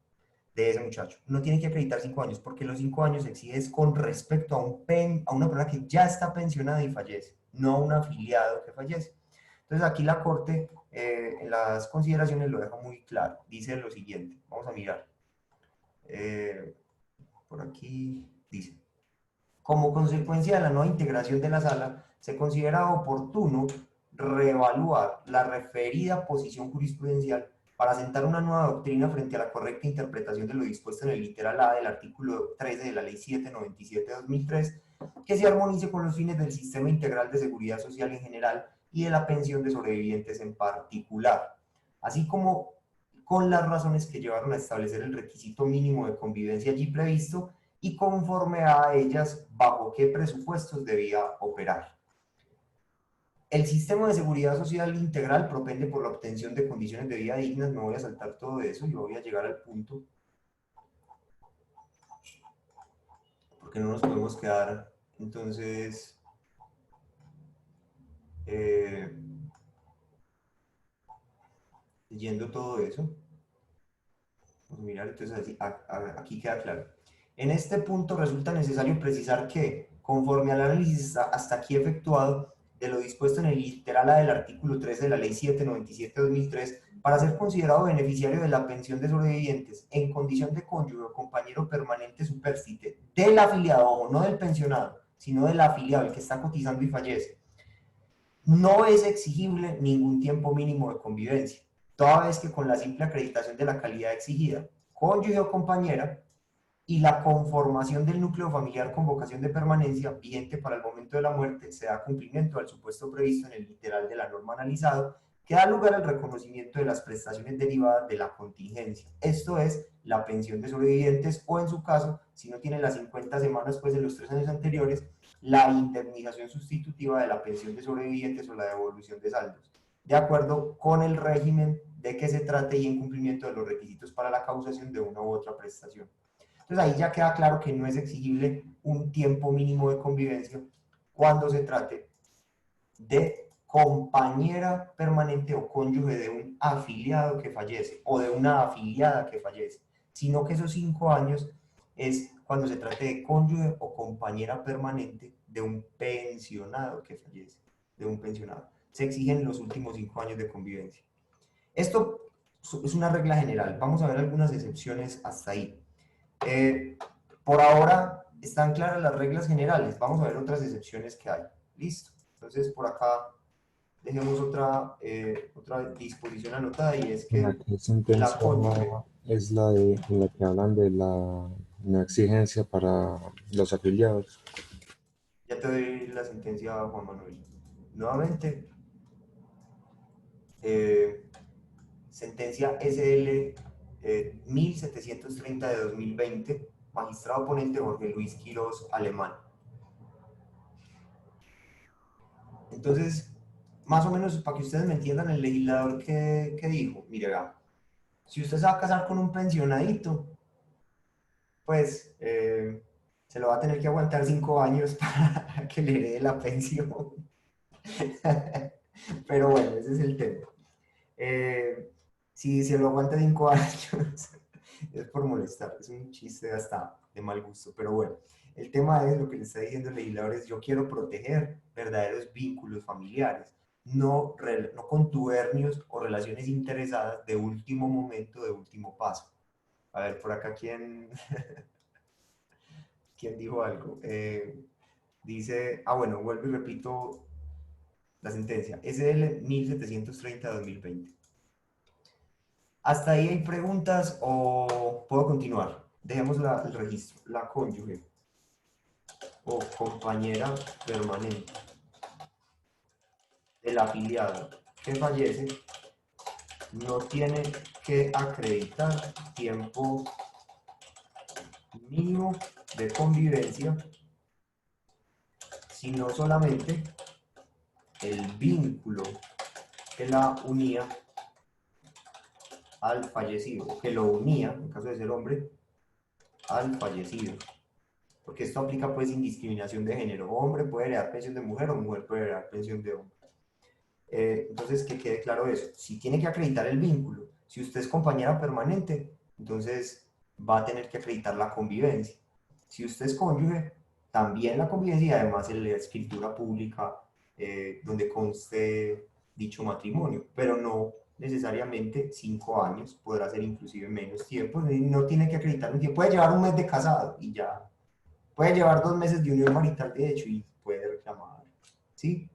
de ese muchacho, no tiene que acreditar 5 años, porque los 5 años se exige es con respecto a una persona que ya está pensionada y fallece, no a un afiliado que fallece. Entonces aquí la Corte en las consideraciones lo deja muy claro. Dice lo siguiente, vamos a mirar. Por aquí dice, como consecuencia de la nueva integración de la sala, se considera oportuno reevaluar la referida posición jurisprudencial para sentar una nueva doctrina frente a la correcta interpretación de lo dispuesto en el literal A del artículo 13 de la Ley 797/2003, que se armonice con los fines del sistema integral de seguridad social en general y de la pensión de sobrevivientes en particular, así como con las razones que llevaron a establecer el requisito mínimo de convivencia allí previsto y conforme a ellas bajo qué presupuestos debía operar. El sistema de seguridad social integral propende por la obtención de condiciones de vida dignas. Me voy a saltar todo eso y voy a llegar al punto, porque no nos podemos quedar entonces leyendo todo eso. Vamos a mirar, entonces así, aquí queda claro. En este punto resulta necesario precisar que, conforme al análisis hasta aquí efectuado de lo dispuesto en el literal A del artículo 13 de la Ley 797/2003, para ser considerado beneficiario de la pensión de sobrevivientes en condición de cónyuge o compañero permanente supérstite del afiliado, o no del pensionado, sino del afiliado, el que está cotizando y fallece, no es exigible ningún tiempo mínimo de convivencia, toda vez que con la simple acreditación de la calidad exigida, cónyuge o compañera, y la conformación del núcleo familiar con vocación de permanencia vigente para el momento de la muerte, se da cumplimiento al supuesto previsto en el literal de la norma analizado, que da lugar al reconocimiento de las prestaciones derivadas de la contingencia, esto es, la pensión de sobrevivientes o en su caso, si no tiene las 50 semanas pues de los 3 años anteriores, la indemnización sustitutiva de la pensión de sobrevivientes o la devolución de saldos, de acuerdo con el régimen de que se trate y en cumplimiento de los requisitos para la causación de una u otra prestación. Entonces ahí ya queda claro que no es exigible un tiempo mínimo de convivencia cuando se trate de compañera permanente o cónyuge de un afiliado que fallece o de una afiliada que fallece, sino que esos 5 años es cuando se trate de cónyuge o compañera permanente de un pensionado que fallece, de un pensionado. Se exigen los últimos 5 años de convivencia. Esto es una regla general. Vamos a ver algunas excepciones hasta ahí. Por ahora están claras las reglas generales. Vamos a ver otras excepciones que hay. Listo. Entonces, por acá dejemos otra disposición anotada y es La que que sentencia la cónyuge, es la de en la que hablan de la no exigencia para los afiliados. ya te doy la sentencia, Juan Manuel. Nuevamente, sentencia SL 1730 de 2020, magistrado ponente Jorge Luis Quirós, Alemán. Entonces, más o menos para que ustedes me entiendan, el legislador que dijo, mire, vea, si usted se va a casar con un pensionadito, pues se lo va a tener que aguantar 5 años para que le herede la pensión. Pero bueno, ese es el tema. Si se lo aguanta 5 años, es por molestar, es un chiste hasta de mal gusto, pero bueno. El tema es lo que le está diciendo el legislador es: yo quiero proteger verdaderos vínculos familiares, no contubernios o relaciones interesadas de último momento, de último paso. A ver, por acá, ¿quién dijo algo? Dice, bueno, vuelvo y repito la sentencia, SL 1730/2020. ¿Hasta ahí hay preguntas o puedo continuar? Dejemos el registro. La cónyuge o compañera permanente del afiliado que fallece no tiene que acreditar tiempo mínimo de convivencia, sino solamente el vínculo que la unía al fallecido, que lo unía, en caso de ser hombre, al fallecido. Porque esto aplica pues sin discriminación de género. Hombre puede heredar pensión de mujer o mujer puede heredar pensión de hombre. Entonces, que quede claro eso. Si tiene que acreditar el vínculo, si usted es compañera permanente, entonces va a tener que acreditar la convivencia. Si usted es cónyuge, también la convivencia y además la escritura pública donde conste dicho matrimonio, pero no necesariamente 5 años, podrá ser inclusive menos tiempo, no tiene que acreditar un tiempo, puede llevar un mes de casado y ya, puede llevar 2 meses de unión marital de hecho y puede reclamar, ¿sí?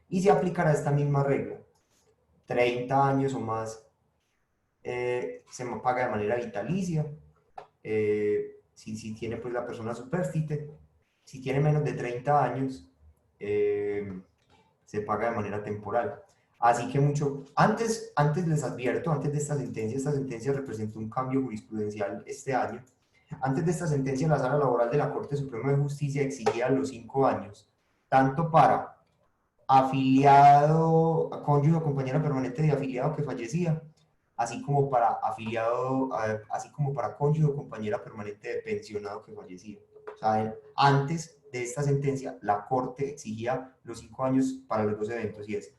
Y se aplicará esta misma regla, 30 años o más se paga de manera vitalicia, si tiene pues la persona supérstite, si tiene menos de 30 años, se paga de manera temporal. Así que antes les advierto, antes de esta sentencia representa un cambio jurisprudencial este año. Antes de esta sentencia, la Sala Laboral de la Corte Suprema de Justicia exigía los 5 años, tanto para afiliado, cónyuge o compañera permanente de afiliado que fallecía, así como para afiliado, así como para cónyuge o compañera permanente de pensionado que fallecía. O sea, antes de esta sentencia, la Corte exigía los 5 años para los dos eventos, y es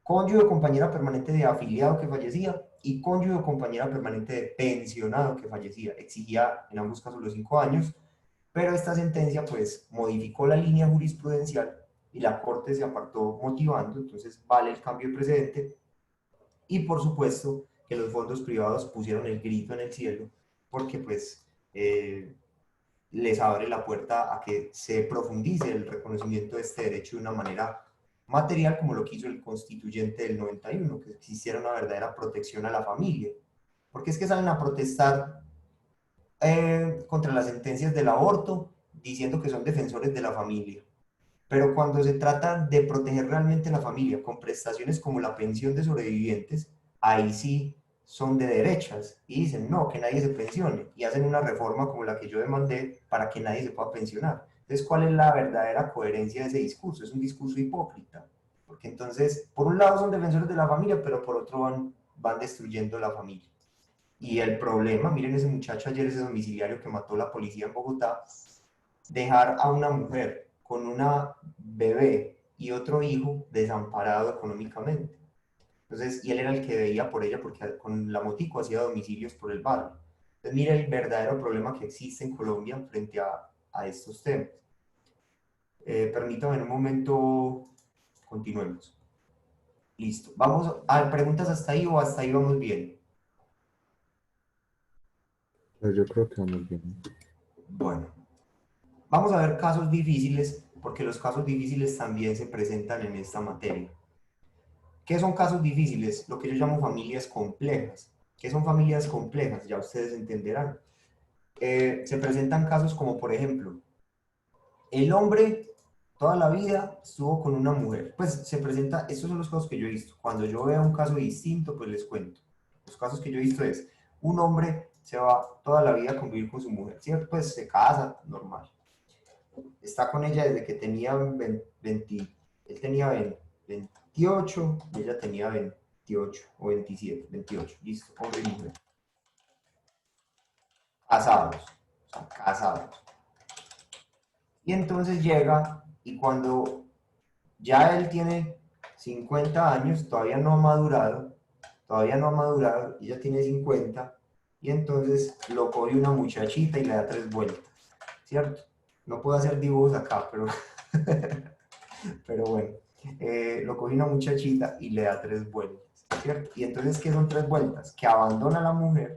cónyuge o compañera permanente de afiliado que fallecía y cónyuge o compañera permanente de pensionado que fallecía. Exigía en ambos casos los 5 años, pero esta sentencia pues modificó la línea jurisprudencial y la Corte se apartó motivando, entonces vale el cambio de precedente, y por supuesto que los fondos privados pusieron el grito en el cielo, porque pues les abre la puerta a que se profundice el reconocimiento de este derecho de una manera material, como lo quiso el constituyente del 91, que existiera una verdadera protección a la familia. Porque es que salen a protestar contra las sentencias del aborto, diciendo que son defensores de la familia. Pero cuando se trata de proteger realmente a la familia con prestaciones como la pensión de sobrevivientes, ahí sí son de derechas y dicen no, que nadie se pensione, y hacen una reforma como la que yo demandé para que nadie se pueda pensionar. Entonces, ¿cuál es la verdadera coherencia de ese discurso? Es un discurso hipócrita, porque entonces, por un lado son defensores de la familia, pero por otro van destruyendo la familia. Y el problema, miren ese muchacho ayer, ese domiciliario que mató la policía en Bogotá, dejar a una mujer con una bebé y otro hijo desamparado económicamente. Entonces, y él era el que veía por ella porque con la motico hacía domicilios por el barrio. Entonces, mire el verdadero problema que existe en Colombia frente a estos temas. Permítame un momento, continuemos. Listo. Vamos a preguntas hasta ahí o hasta ahí vamos bien. Pero yo creo que vamos bien. Bueno, vamos a ver casos difíciles porque los casos difíciles también se presentan en esta materia. ¿Qué son casos difíciles? Lo que yo llamo familias complejas. ¿Qué son familias complejas? Ya ustedes entenderán. Se presentan casos como, por ejemplo, el hombre toda la vida estuvo con una mujer. Pues se presenta, estos son los casos que yo he visto. Cuando yo vea un caso distinto, pues les cuento. Los casos que yo he visto es, un hombre se va toda la vida a convivir con su mujer, ¿cierto? Pues se casa, normal. Está con ella desde que tenía 20, él tenía 28 y ella tenía 28 o 27, 28, listo, hombre y mujer. Casados, o sea, casados. Y entonces llega y cuando ya él tiene 50 años, todavía no ha madurado, y ella tiene 50, y entonces lo coge una muchachita y le da 3 vueltas, ¿cierto? No puedo hacer dibujos acá, pero, pero bueno, lo coge una muchachita y le da 3 vueltas, ¿cierto? Y entonces, ¿qué son 3 vueltas? Que abandona a la mujer,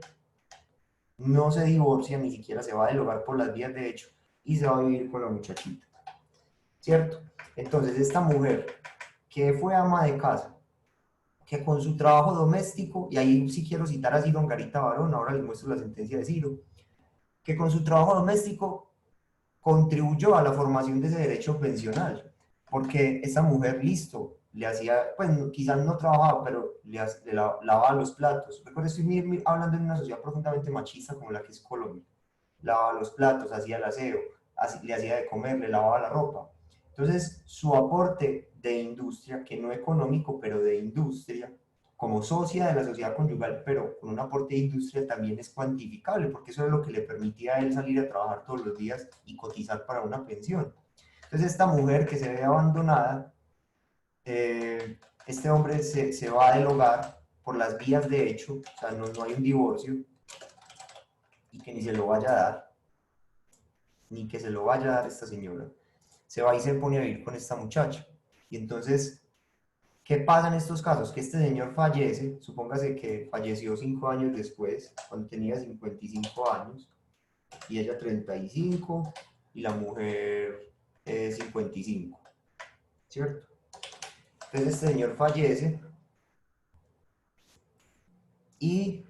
no se divorcia, ni siquiera se va del hogar por las vías de hecho, y se va a vivir con la muchachita, ¿cierto? Entonces, esta mujer que fue ama de casa, que con su trabajo doméstico, y ahí sí quiero citar a Ciro Angarita Barón, ahora les muestro la sentencia de Ciro, que con su trabajo doméstico contribuyó a la formación de ese derecho pensional, porque esa mujer, listo, le hacía, pues quizás no trabajaba, pero lavaba los platos. Recuerdo, estoy hablando de una sociedad profundamente machista como la que es Colombia. lavaba los platos, hacía el aseo, le hacía de comer, le lavaba la ropa. Entonces, su aporte de industria, que no económico, pero de industria, como socia de la sociedad conyugal, pero con un aporte de industria también es cuantificable, porque eso es lo que le permitía a él salir a trabajar todos los días y cotizar para una pensión. Entonces, esta mujer que se ve abandonada, este hombre se va del hogar por las vías de hecho, o sea, no hay un divorcio, y que ni se lo vaya a dar, ni que se lo vaya a dar esta señora. Se va y se pone a vivir con esta muchacha. Y entonces, ¿qué pasa en estos casos? Que este señor fallece, supóngase que falleció 5 años después, cuando tenía 55 años, y ella 35, y la mujer 55, ¿cierto? Entonces este señor fallece y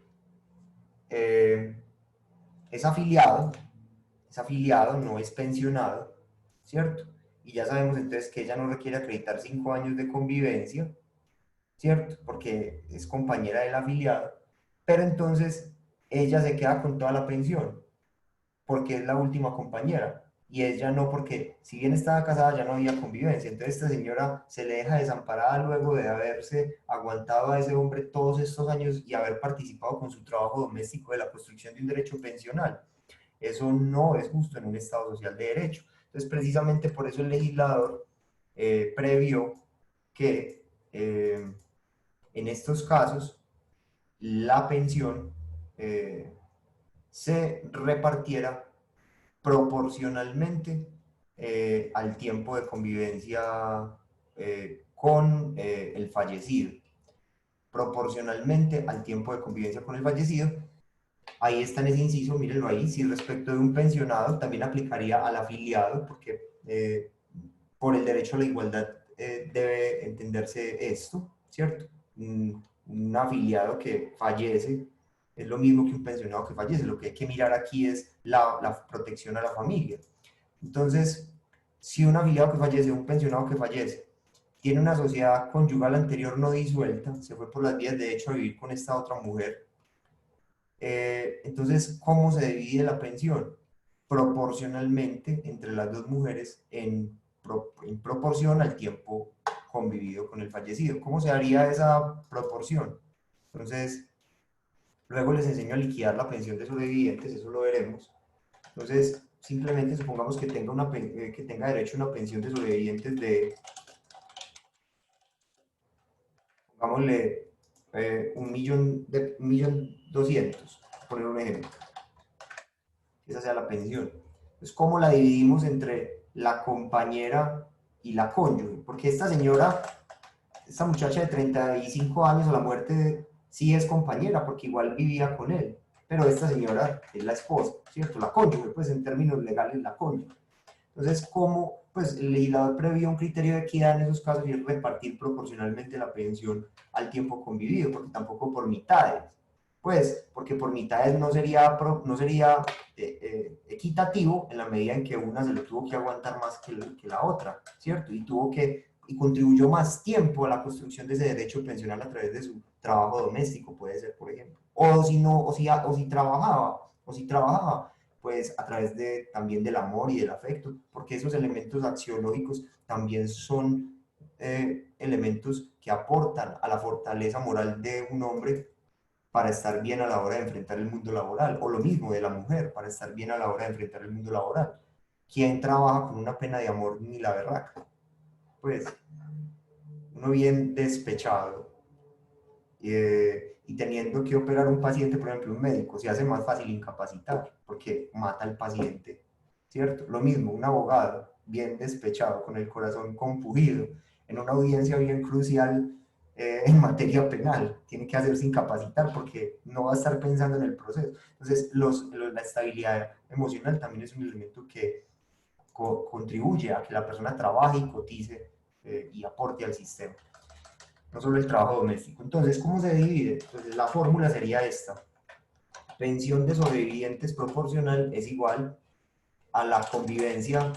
es afiliado, no es pensionado, ¿cierto? Y ya sabemos entonces que ella no requiere acreditar 5 años de convivencia, ¿cierto? Porque es compañera del afiliado, pero entonces ella se queda con toda la pensión, porque es la última compañera, y ella no, porque si bien estaba casada ya no había convivencia. Entonces esta señora se le deja desamparada luego de haberse aguantado a ese hombre todos estos años y haber participado con su trabajo doméstico de la construcción de un derecho pensional. Eso no es justo en un Estado social de derecho. Entonces, precisamente por eso el legislador previó que en estos casos la pensión se repartiera proporcionalmente al tiempo de convivencia con el fallecido. Proporcionalmente al tiempo de convivencia con el fallecido. Ahí está en ese inciso, mírenlo ahí. Si respecto de un pensionado, también aplicaría al afiliado, porque por el derecho a la igualdad debe entenderse esto, ¿cierto? Un afiliado que fallece es lo mismo que un pensionado que fallece. Lo que hay que mirar aquí es la protección a la familia. Entonces, si un afiliado que fallece, un pensionado que fallece, tiene una sociedad conyugal anterior no disuelta, se fue por las vías de hecho a vivir con esta otra mujer, entonces, ¿cómo se divide la pensión? Proporcionalmente entre las dos mujeres en proporción al tiempo convivido con el fallecido. ¿Cómo se haría esa proporción? Entonces, luego les enseño a liquidar la pensión de sobrevivientes, eso lo veremos. Entonces, simplemente supongamos que tenga derecho a una pensión de sobrevivientes de, pongámosle, 1.200.000, poner un ejemplo. Esa sea la pensión. Entonces, ¿cómo la dividimos entre la compañera y la cónyuge? Porque esta señora, esta muchacha de 35 años a la muerte, sí es compañera, porque igual vivía con él, pero esta señora es la esposa, ¿cierto? La cónyuge, pues en términos legales la cónyuge. Entonces, ¿cómo? Pues el legislador previó un criterio de equidad en esos casos y es repartir proporcionalmente la pensión al tiempo convivido, porque tampoco por mitades. Pues, porque por mitades no sería equitativo en la medida en que una se lo tuvo que aguantar más que la otra, ¿cierto? Y contribuyó más tiempo a la construcción de ese derecho pensional a través de su trabajo doméstico, puede ser, por ejemplo. O si no, o si trabajaba, pues a través también del amor y del afecto, porque esos elementos axiológicos también son elementos que aportan a la fortaleza moral de un hombre para estar bien a la hora de enfrentar el mundo laboral, o lo mismo de la mujer, para estar bien a la hora de enfrentar el mundo laboral. ¿Quién trabaja con una pena de amor ni la berraca? Pues uno bien despechado y teniendo que operar a un paciente, por ejemplo, un médico, se hace más fácil incapacitar porque mata al paciente, ¿cierto? Lo mismo, un abogado bien despechado, con el corazón compungido, en una audiencia bien crucial en materia penal, tiene que hacerse incapacitar porque no va a estar pensando en el proceso. Entonces, la estabilidad emocional también es un elemento que contribuye a que la persona trabaje y cotice y aporte al sistema, no solo el trabajo doméstico. Entonces, ¿cómo se divide? Entonces, la fórmula sería esta. Pensión de sobrevivientes proporcional es igual a la convivencia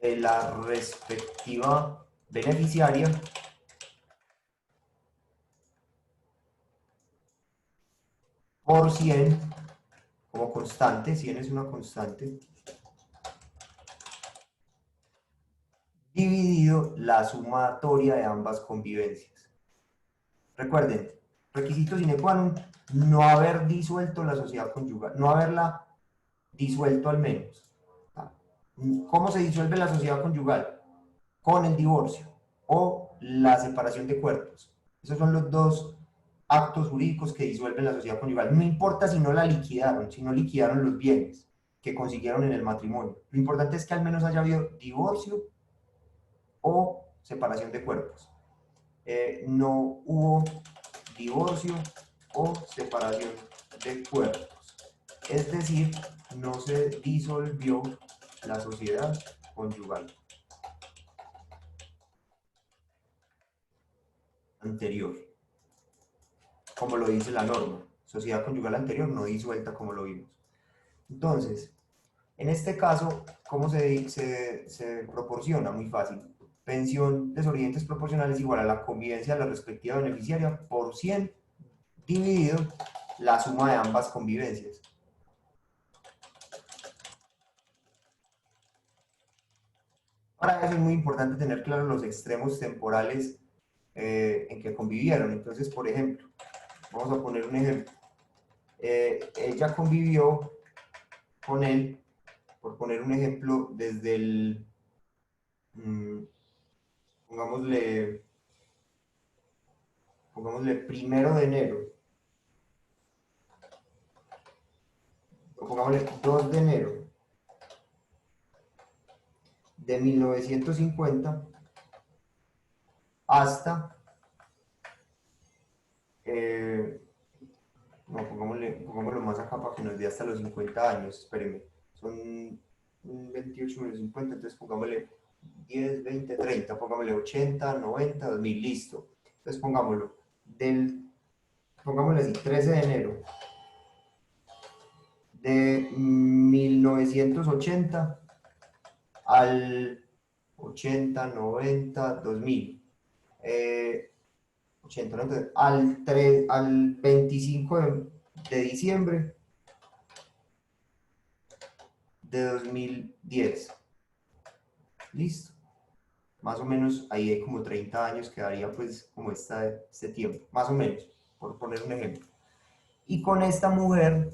de la respectiva beneficiaria por 100 como constante, si n es una constante, dividido la sumatoria de ambas convivencias. Recuerden, requisito sine qua non, no haber disuelto la sociedad conyugal, no haberla disuelto al menos. ¿Cómo se disuelve la sociedad conyugal? Con el divorcio o la separación de cuerpos. Esos son los dos actos jurídicos que disuelven la sociedad conyugal. No importa si no la liquidaron, si no liquidaron los bienes que consiguieron en el matrimonio. Lo importante es que al menos haya habido divorcio o separación de cuerpos. No hubo divorcio o separación de cuerpos. Es decir, no se disolvió la sociedad conyugal anterior, como lo dice la norma. Sociedad conyugal anterior no disuelta, como lo vimos. Entonces, en este caso, ¿cómo se proporciona? Muy fácil. Pensión de sobrevivientes proporcionales igual a la convivencia de la respectiva beneficiaria por 100 dividido la suma de ambas convivencias. Para eso es muy importante tener claros los extremos temporales en que convivieron. Entonces, por ejemplo, vamos a poner un ejemplo. Ella convivió con él, por poner un ejemplo, desde el, pongámosle 1 de enero, o pongámosle 2 de enero de 1950 hasta, no, pongámoslo más acá para que nos dé hasta los 50 años, espérenme, son 28 menos 50, entonces pongámosle 10, 20, 30, pongámosle 80, 90, 2000, listo. Entonces pongámosle así, 13 de enero de 1980 al 80, 90, 2000. 80, 90, al 25 de diciembre de 2010. Listo. Más o menos ahí hay como 30 años, quedaría pues como este tiempo, más o menos, por poner un ejemplo. Y con esta mujer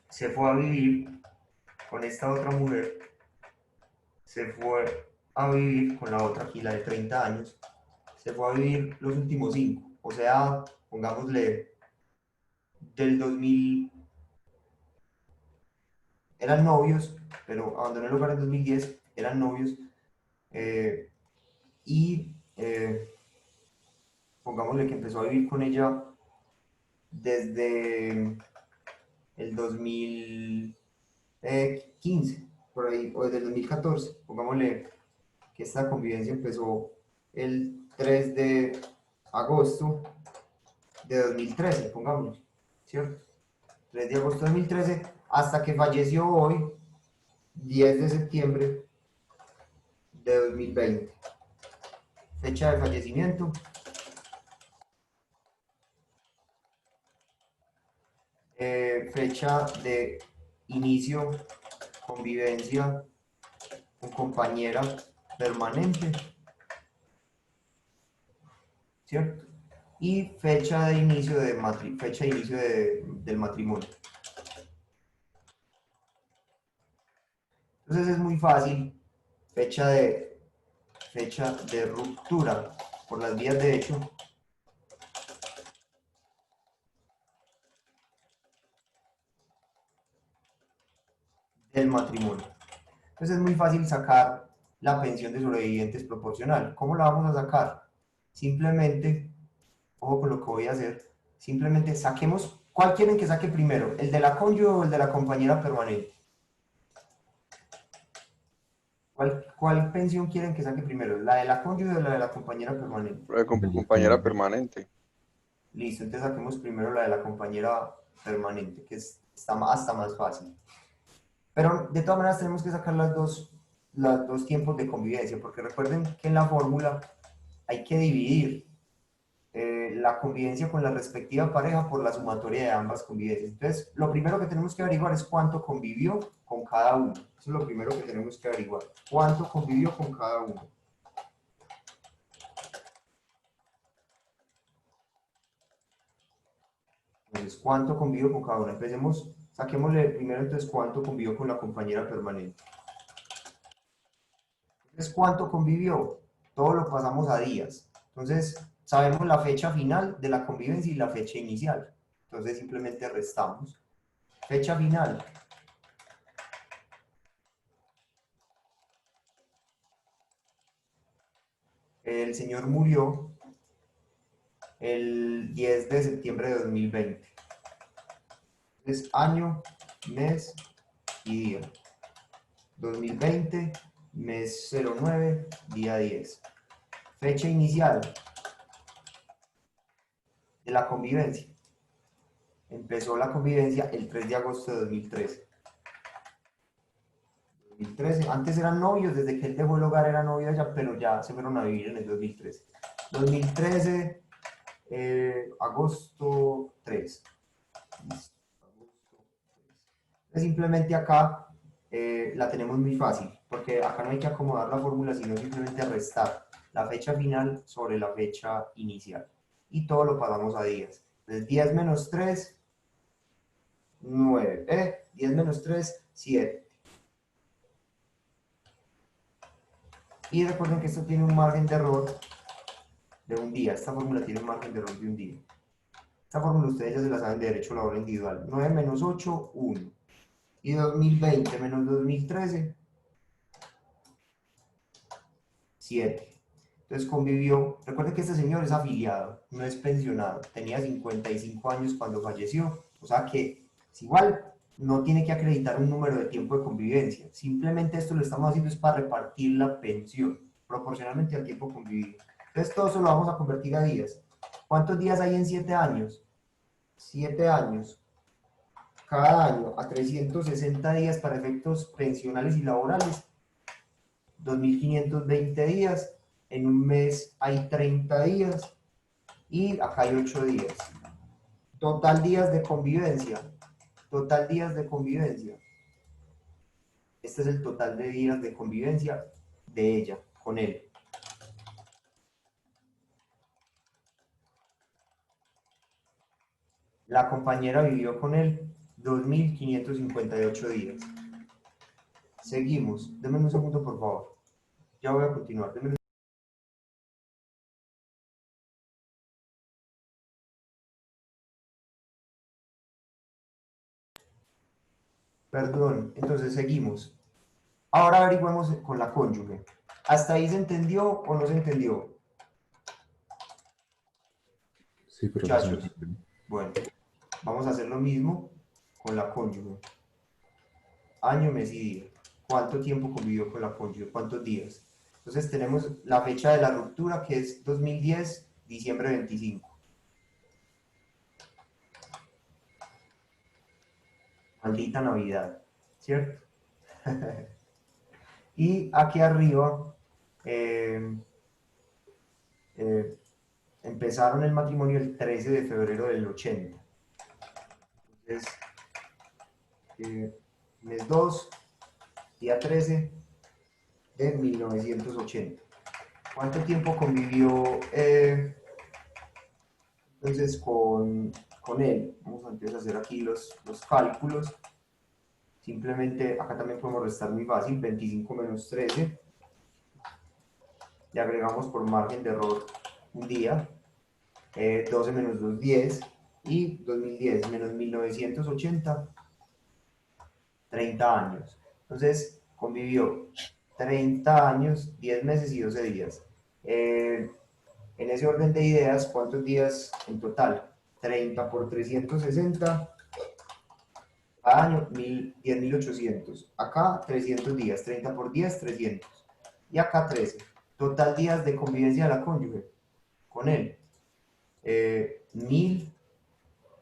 se fue a vivir, con esta otra mujer se fue a vivir, con la otra aquí, la de 30 años, se fue a vivir los últimos 5, o sea, pongámosle del 2000, eran novios, pero abandonó el hogar en 2010, eran novios, y pongámosle que empezó a vivir con ella desde el 2015, por ahí, o desde el 2014, pongámosle que esta convivencia empezó el 3 de agosto de 2013, pongámoslo, ¿cierto? 3 de agosto de 2013, hasta que falleció hoy, 10 de septiembre de 2020. Fecha de fallecimiento. Fecha de inicio, convivencia con compañera permanente, ¿cierto? Y fecha de inicio, del matrimonio. Entonces es muy fácil, fecha de ruptura por las vías de hecho. Del matrimonio. Entonces es muy fácil sacar la pensión de sobrevivientes proporcional. ¿Cómo la vamos a sacar? Simplemente, ojo con lo que voy a hacer, simplemente saquemos, ¿cuál quieren que saque primero? ¿El de la cónyuge o el de la compañera permanente? ¿Cuál pensión quieren que saque primero? ¿La de la cónyuge o la de la compañera permanente? La compañera permanente. Listo, entonces saquemos primero la de la compañera permanente, que está hasta más fácil. Pero de todas maneras tenemos que sacar los dos tiempos de convivencia, porque recuerden que en la fórmula hay que dividir la convivencia con la respectiva pareja por la sumatoria de ambas convivencias. Entonces, lo primero que tenemos que averiguar es cuánto convivió con cada uno. Eso es lo primero que tenemos que averiguar. ¿Cuánto convivió con cada uno? Entonces, ¿cuánto convivió con cada uno? Empecemos, saquémosle primero entonces cuánto convivió con la compañera permanente. Entonces, ¿cuánto convivió? Todo lo pasamos a días. Entonces, sabemos la fecha final de la convivencia y la fecha inicial. Entonces, simplemente restamos. Fecha final. El señor murió el 10 de septiembre de 2020. Entonces, año, mes y día. 2020, mes 09, día 10. Fecha inicial de la convivencia. Empezó la convivencia el 3 de agosto de 2013. 2013. Antes eran novios, desde que él dejó el hogar era novio allá, pero ya se fueron a vivir en el 2013. 2013, agosto 3. Listo, agosto 3. Simplemente acá la tenemos muy fácil, porque acá no hay que acomodar la fórmula, sino simplemente restar la fecha final sobre la fecha inicial. Y todo lo pasamos a días. Entonces 10 menos 3, 9. 10 menos 3, 7. Y recuerden que esto tiene un margen de error de un día. Esta fórmula tiene un margen de error de un día. Esta fórmula ustedes ya se la saben de derecho laboral individual. 9 menos 8, 1. Y 2020 menos 2013, 7. Entonces convivió. Recuerden que este señor es afiliado, no es pensionado. Tenía 55 años cuando falleció. O sea que es igual, no tiene que acreditar un número de tiempo de convivencia. Simplemente esto lo estamos haciendo es para repartir la pensión proporcionalmente al tiempo convivido. Entonces todo eso lo vamos a convertir a días. ¿Cuántos días hay en 7 años? 7 años. Cada año a 360 días para efectos pensionales y laborales. 2.520 días. En un mes hay 30 días. Y acá hay 8 días. Total días de convivencia. Total días de convivencia. Este es el total de días de convivencia de ella, con él. La compañera vivió con él 2.558 días. Seguimos. Denme un segundo, por favor. Ya voy a continuar. Perdón, entonces seguimos. Ahora averiguemos con la cónyuge. ¿Hasta ahí se entendió o no se entendió? Sí, profesor. Muchachos. Bueno, vamos a hacer lo mismo con la cónyuge. Año, mes y día. ¿Cuánto tiempo convivió con la cónyuge? ¿Cuántos días? Entonces tenemos la fecha de la ruptura, que es 2010, diciembre 25. Maldita Navidad, ¿cierto? Y aquí arriba empezaron el matrimonio el 13 de febrero del 80. Entonces, mes 2, día 13 de 1980. ¿Cuánto tiempo convivió entonces con él? Vamos a empezar a hacer aquí los cálculos. Simplemente, acá también podemos restar muy fácil, 25 menos 13. Le agregamos por margen de error un día. 12 menos 2, 10. Y 2010 menos 1980, 30 años. Entonces, convivió 30 años, 10 meses y 12 días. En ese orden de ideas, ¿cuántos días en total? 30 por 360, cada año 10.800. Acá 300 días, 30 por 10, 300. Y acá 13. Total días de convivencia de la cónyuge con él. 1.000.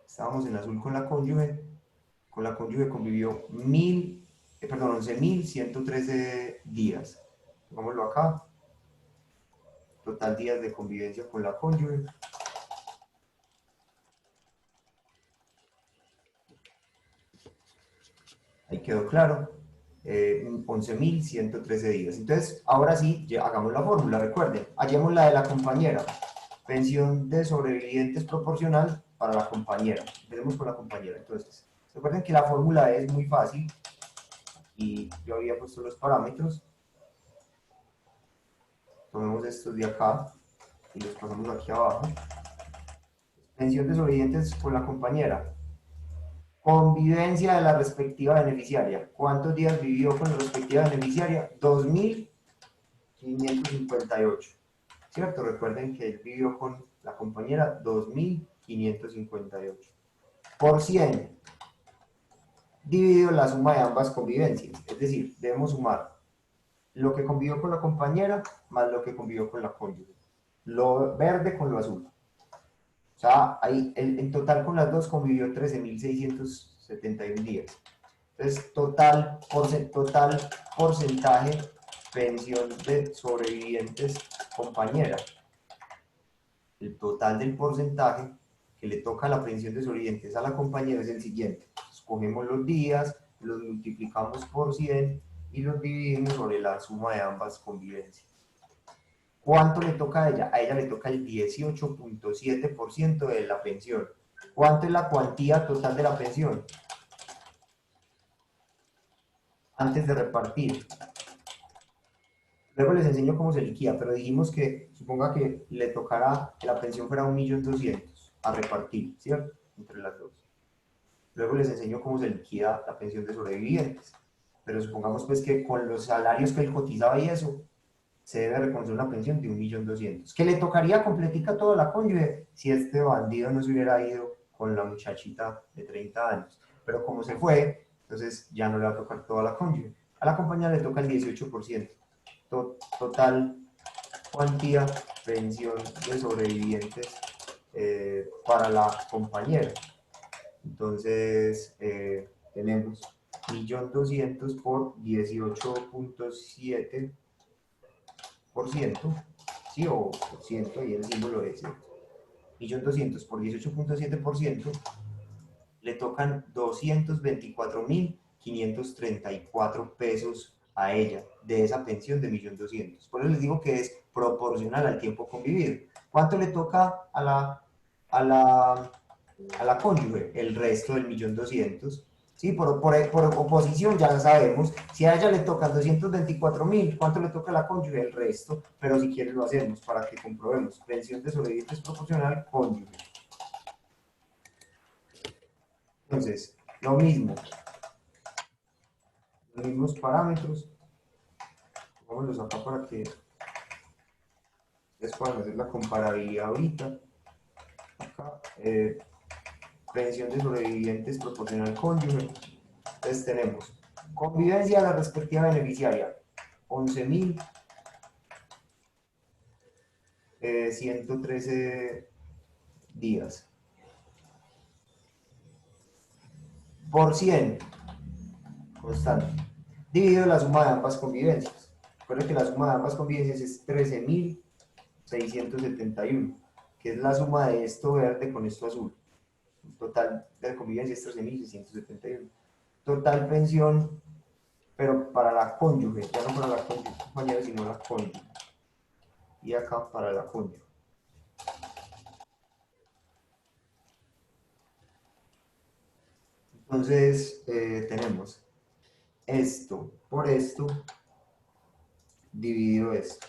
Estábamos en azul con la cónyuge. Con la cónyuge convivió 11.113 días. Pongámoslo acá. Total días de convivencia con la cónyuge. Ahí quedó claro. 11.113 días. Entonces, ahora sí, ya hagamos la fórmula, recuerden, hallemos la de la compañera. Pensión de sobrevivientes proporcional para la compañera. Empecemos con la compañera. Entonces, recuerden que la fórmula es muy fácil y yo había puesto los parámetros. Tomemos estos de acá y los pasamos aquí abajo. Pensión de sobrevivientes por la compañera. Convivencia de la respectiva beneficiaria. ¿Cuántos días vivió con la respectiva beneficiaria? 2.558. ¿Cierto? Recuerden que él vivió con la compañera 2.558. Por 100 dividido la suma de ambas convivencias. Es decir, debemos sumar lo que convivió con la compañera más lo que convivió con la cónyuge. Lo verde con lo azul. O sea, ahí, en total con las dos convivió 13.671 días. Entonces, total porcentaje pensión de sobrevivientes compañera. El total del porcentaje que le toca a la pensión de sobrevivientes a la compañera es el siguiente. Escogemos los días, los multiplicamos por 100 y los dividimos sobre la suma de ambas convivencias. ¿Cuánto le toca a ella? A ella le toca el 18.7% de la pensión. ¿Cuánto es la cuantía total de la pensión? Antes de repartir. Luego les enseño cómo se liquida, pero dijimos que, suponga que le tocara, que la pensión fuera 1.200.000 a repartir, ¿cierto? Entre las dos. Luego les enseño cómo se liquida la pensión de sobrevivientes. Pero supongamos pues que con los salarios que él cotizaba y eso, se debe reconocer una pensión de 1.200.000. Que le tocaría completica toda la cónyuge si este bandido no se hubiera ido con la muchachita de 30 años. Pero como se fue, entonces ya no le va a tocar toda la cónyuge. A la compañía le toca el 18%. Total cuantía pensión de sobrevivientes para la compañera. Entonces tenemos 1.200.000 por 18.7%, ¿sí? O por ciento, y el símbolo es, ¿cierto? 1.200.000 por 18.7%, le tocan 224.534 pesos a ella de esa pensión de 1.200.000. Por eso les digo que es proporcional al tiempo convivido. ¿Cuánto le toca a la cónyuge? El resto del 1.200.000. Sí, por oposición ya sabemos, si a ella le tocan 224.000, ¿cuánto le toca a la cónyuge? El resto, pero si quieres lo hacemos para que comprobemos. Pensión de sobrevivientes proporcional cónyuge. Entonces, lo mismo, los mismos parámetros, pongámoslos acá para que ustedes puedan hacer la comparabilidad ahorita. Acá, pensión de sobrevivientes proporcional cónyuge. Entonces tenemos convivencia de la respectiva beneficiaria, 11.113 días. Por 100, constante, dividido la suma de ambas convivencias. Recuerden que la suma de ambas convivencias es 13.671, que es la suma de esto verde con esto azul. El total de la convivencia es 13.671. Total pensión, pero para la cónyuge, ya no para la compañera, sino la cónyuge. Y acá para la cónyuge. Entonces, tenemos esto por esto dividido esto.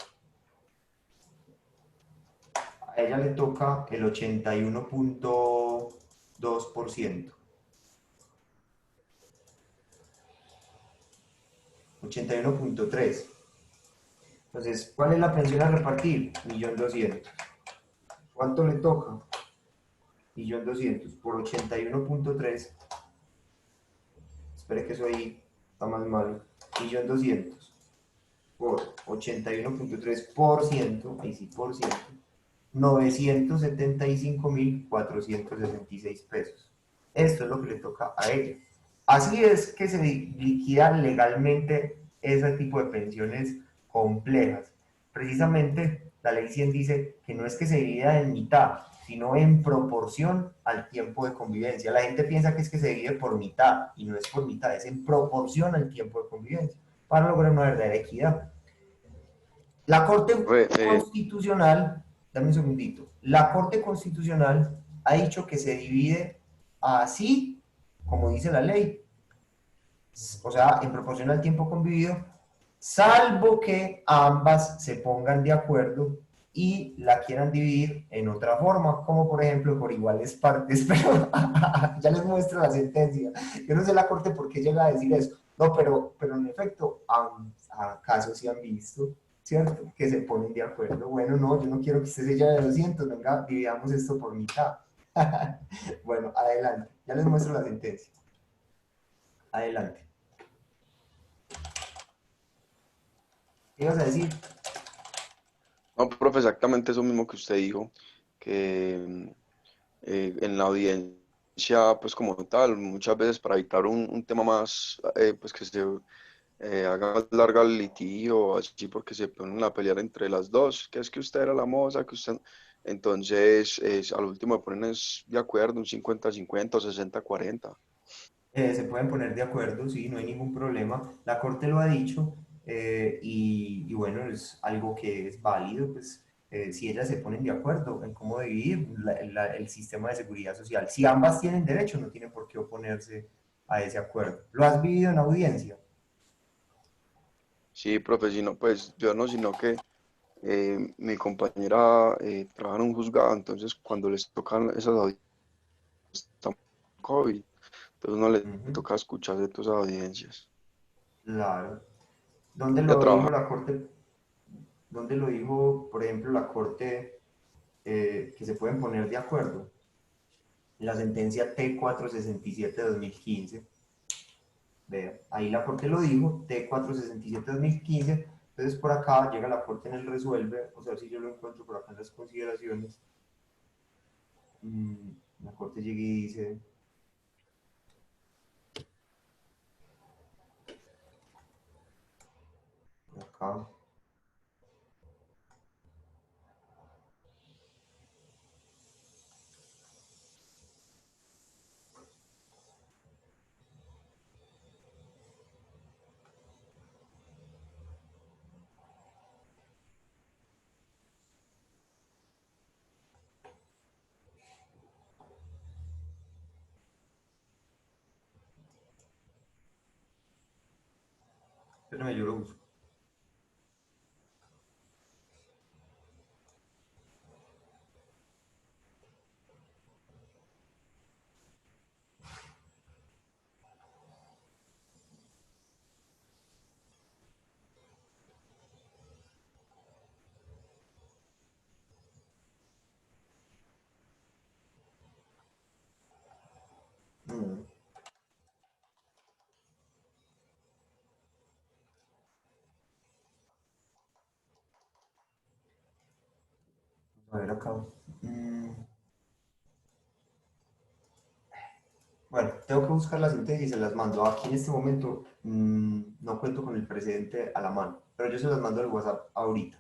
A ella le toca el 81.2%. 81.3. Entonces, ¿cuál es la pensión a repartir? 1.200.000. ¿Cuánto le toca? 1.200.000 por 81.3. Espere que eso ahí está más mal. 1.200.000 por 81.3%, ahí sí, por ciento, 975.466 pesos. Esto es lo que le toca a ella. Así es que se liquida legalmente ese tipo de pensiones complejas, precisamente La ley 100 dice que no es que se divida en mitad, sino en proporción al tiempo de convivencia. La gente piensa que es que se divide por mitad, y no es por mitad, es en proporción al tiempo de convivencia, para lograr una verdadera equidad. La Corte Profe, Constitucional, dame un segundito, la Corte Constitucional ha dicho que se divide así, como dice la ley, o sea, en proporción al tiempo convivido, salvo que ambas se pongan de acuerdo y la quieran dividir en otra forma, como por ejemplo por iguales partes, pero ya les muestro la sentencia. Yo no sé la Corte por qué llega a decir eso, no, pero en efecto, acaso sí han visto, ¿cierto? Que se ponen de acuerdo. Bueno, no, yo no quiero que usted se lleve de 200, venga, dividamos esto por mitad. Bueno, adelante, ya les muestro la sentencia. Adelante. ¿Qué ibas a decir? no, profe, exactamente eso mismo que usted dijo, que en la audiencia, pues como tal, muchas veces para evitar un tema más, pues que se haga más larga el litigio, así porque se ponen a pelear entre las dos, que es que usted era la moza, que usted... Entonces, al último ponen de acuerdo un 50-50 o 60-40. Se pueden poner de acuerdo, sí, no hay ningún problema. La Corte lo ha dicho y bueno, es algo que es válido, pues si ellas se ponen de acuerdo en cómo dividir el sistema de seguridad social. Si ambas tienen derecho, no tienen por qué oponerse a ese acuerdo. ¿Lo has vivido en audiencia? Sí, profe, sino, pues yo no, sino que mi compañera trabaja en un juzgado, entonces cuando les tocan esas audiencias, está COVID, entonces no le Ujú, toca escuchar de todas esas audiencias. claro. ¿Dónde Ya lo dijo trabaja. la Corte? ¿Dónde lo dijo, por ejemplo, la Corte que se pueden poner de acuerdo? La sentencia T467-2015. Vea, ahí la Corte lo dijo, T467-2015. Entonces por acá llega la Corte en el resuelve, o sea, si yo lo encuentro por acá en las consideraciones, la Corte llega y dice, por acá, espérame, yo lo busco. Mm, a ver acá. Mm, bueno, tengo que buscar la sentencia y se las mando. Aquí en este momento no cuento con el precedente a la mano, pero yo se las mando al WhatsApp ahorita.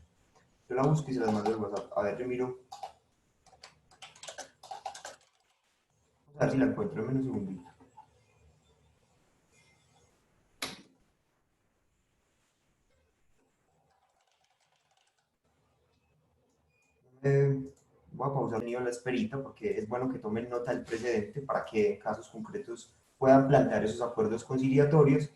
Yo la busco y se las mando al WhatsApp. A ver, yo miro, a ver si la encuentro en menos segundito. Voy a pausar la esperita porque es bueno que tomen nota del precedente para que en casos concretos puedan plantear esos acuerdos conciliatorios,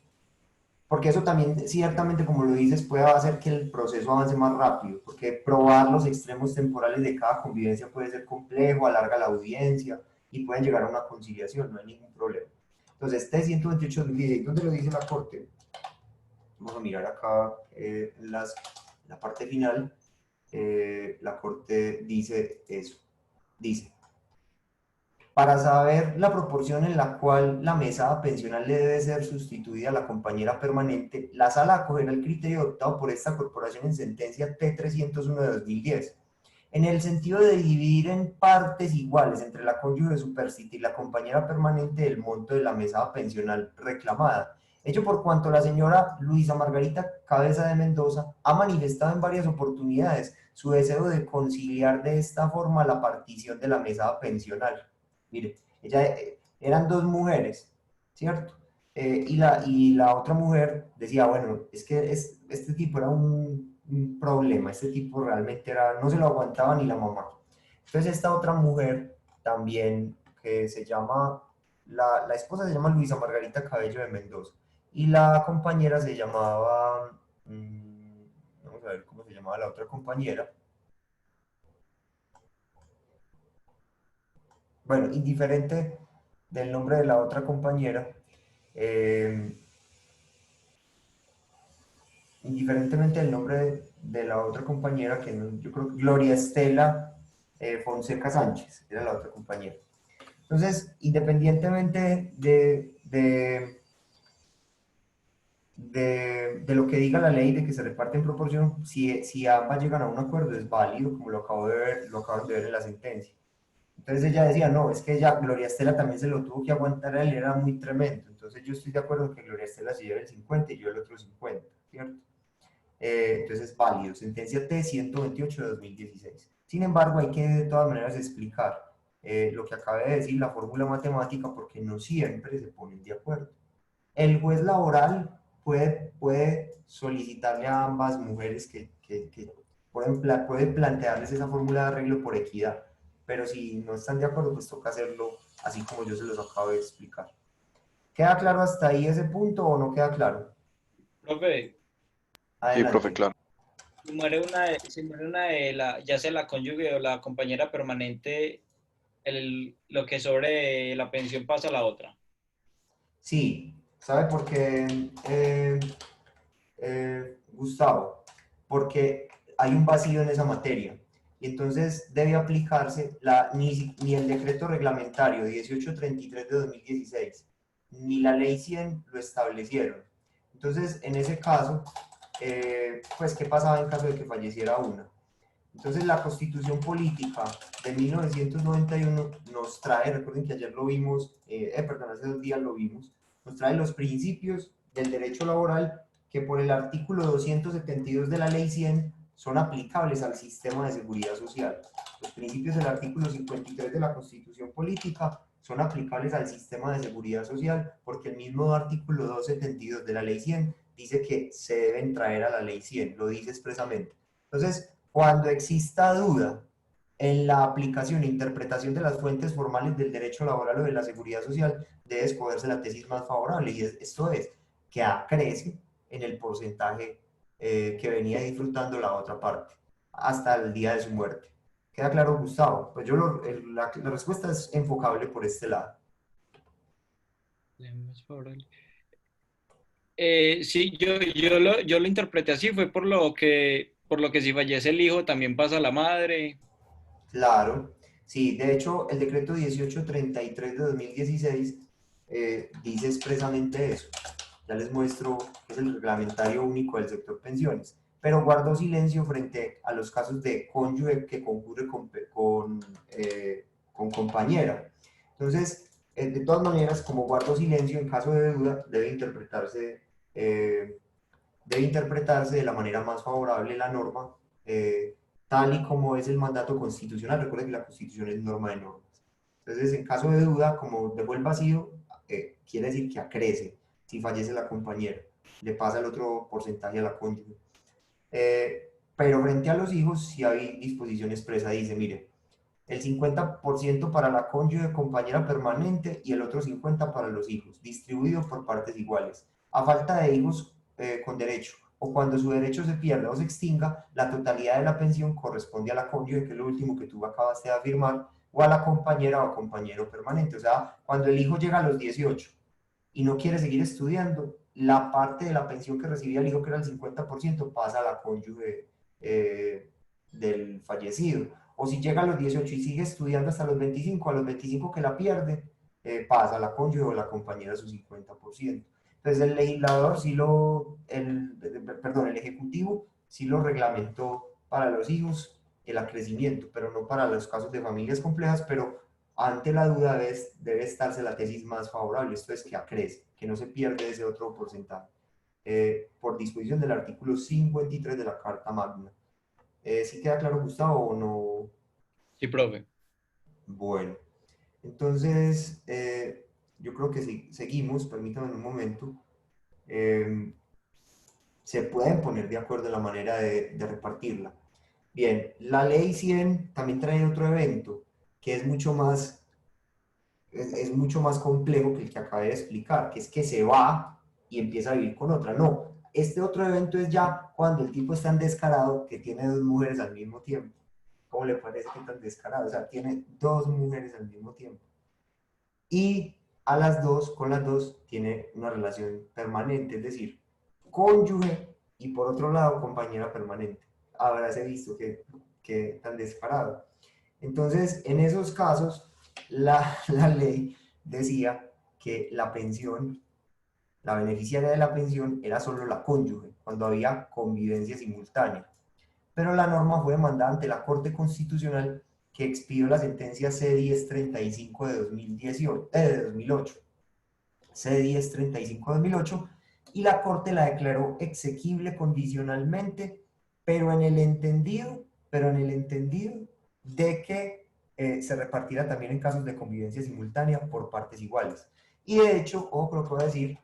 porque eso también, ciertamente, como lo dices, puede hacer que el proceso avance más rápido, porque probar los extremos temporales de cada convivencia puede ser complejo, alarga la audiencia y pueden llegar a una conciliación, no hay ningún problema. Entonces, este 128 ¿dónde lo dice la Corte? Vamos a mirar acá la parte final. La Corte dice eso. Dice, para saber la proporción en la cual la mesada pensional le debe ser sustituida a la compañera permanente, la sala acogerá el criterio adoptado por esta corporación en sentencia T301 de 2010, en el sentido de dividir en partes iguales entre la cónyuge superstite y la compañera permanente el monto de la mesada pensional reclamada, Ello por cuanto la señora Luisa Margarita Cabeza de Mendoza ha manifestado en varias oportunidades su deseo de conciliar de esta forma la partición de la mesada pensional. Mire, eran dos mujeres, ¿cierto? Y la otra mujer decía, bueno, es que este tipo era un problema, este tipo realmente era, no se lo aguantaba ni la mamá. Entonces esta otra mujer también, que se llama, la esposa se llama Luisa Margarita Cabello de Mendoza, y la compañera se llamaba, vamos a ver cómo se llamaba la otra compañera. Bueno, indiferente del nombre de la otra compañera, eh, indiferentemente del nombre de la otra compañera, que yo creo que Gloria Estela Fonseca Sánchez, era la otra compañera. Entonces, independientemente de lo que diga la ley, de que se reparte en proporción, si ambas llegan a un acuerdo es válido, como lo acaban de ver en la sentencia. Entonces ella decía, no, es que ella, Gloria Estela también se lo tuvo que aguantar a él, era muy tremendo. Entonces yo estoy de acuerdo en que Gloria Estela se lleve el 50 y yo el otro 50, ¿cierto? Entonces es válido. Sentencia T-128 de 2016. Sin embargo, hay que de todas maneras explicar lo que acabé de decir, la fórmula matemática, porque no siempre se ponen de acuerdo. El juez laboral puede solicitarle a ambas mujeres que puede plantearles esa fórmula de arreglo por equidad, pero si no están de acuerdo, pues toca hacerlo así como yo se los acabo de explicar. ¿Queda claro hasta ahí ese punto o no queda claro? Profe, Sí, profe, Adelante. claro. ya sea la cónyuge o la compañera permanente, lo que sobre la pensión pasa a la otra. Sí, ¿sabe por qué, Gustavo? Porque hay un vacío en esa materia y entonces debe aplicarse ni el decreto reglamentario 1833 de 2016 ni la ley 100 lo establecieron. Entonces, en ese caso, pues, ¿qué pasaba en caso de que falleciera una? Entonces, la Constitución Política de 1991 nos trae, recuerden que ayer lo vimos, perdón, hace 2 días lo vimos, nos trae los principios del derecho laboral que por el artículo 272 de la Ley 100 son aplicables al sistema de seguridad social. Los principios del artículo 53 de la Constitución Política son aplicables al sistema de seguridad social porque el mismo artículo 272 de la Ley 100 dice que se deben traer a la Ley 100, lo dice expresamente. Entonces, cuando exista duda en la aplicación e interpretación de las fuentes formales del derecho laboral o de la seguridad social, debe escogerse la tesis más favorable, y esto es, que acrece en el porcentaje que venía disfrutando la otra parte, hasta el día de su muerte. ¿Queda claro, Gustavo? Pues la respuesta es enfocable por este lado. Sí, yo lo interpreté así, fue por lo que si fallece el hijo también pasa la madre. Claro, sí, de hecho el decreto 1833 de 2016 dice expresamente eso. Ya les muestro que es el reglamentario único del sector pensiones, pero guardo silencio frente a los casos de cónyuge que concurre con compañera. Entonces, de todas maneras, como guardo silencio, en caso de duda, eh, debe interpretarse de la manera más favorable la norma, tal y como es el mandato constitucional. Recuerden que la Constitución es norma de normas. Entonces, en caso de duda, como dejó el vacío, quiere decir que acrece si fallece la compañera, le pasa el otro porcentaje a la cónyuge. Pero frente a los hijos, si hay disposición expresa, dice, mire, el 50% para la cónyuge compañera permanente y el otro 50% para los hijos, distribuido por partes iguales. A falta de hijos con derecho o cuando su derecho se pierda o se extinga, la totalidad de la pensión corresponde a la cónyuge, que es lo último que tú acabaste de afirmar, o a la compañera o compañero permanente. O sea, cuando el hijo llega a los 18 y no quiere seguir estudiando, la parte de la pensión que recibía el hijo, que era el 50%, pasa a la cónyuge del fallecido. O si llega a los 18 y sigue estudiando hasta los 25, a los 25 que la pierde, pasa a la cónyuge o la compañera su 50%. Entonces el legislador perdón, el ejecutivo sí lo reglamentó para los hijos el acrecimiento, pero no para los casos de familias complejas, pero ante la duda debe estarse la tesis más favorable, esto es que que no se pierde ese otro porcentaje, por disposición del artículo 53 de la Carta Magna. ¿Sí queda claro, Gustavo, o no? Sí, profe. Bueno, entonces yo creo que seguimos, permítanme un momento. Se pueden poner de acuerdo en la manera de repartirla. Bien, la ley 100 también trae otro evento que es mucho más, es mucho más complejo que el que acabé de explicar, que es que se va y empieza a vivir con otra. No, este otro evento es ya cuando el tipo es tan descarado que tiene dos mujeres al mismo tiempo. ¿Cómo le parece que tan descarado? O sea, tiene dos mujeres al mismo tiempo. Y a las dos, con las dos, tiene una relación permanente, es decir, cónyuge y por otro lado, compañera permanente. Habráse visto que tan descarado. Entonces, en esos casos, la ley decía que la pensión, la beneficiaria de la pensión era solo la cónyuge, cuando había convivencia simultánea. Pero la norma fue demandada ante la Corte Constitucional que expidió la sentencia C-1035 de 2008. C-1035 de 2008, y la Corte la declaró exequible condicionalmente, pero en el entendido de que se repartiera también en casos de convivencia simultánea por partes iguales. Y de hecho, ojo con lo que voy a decir,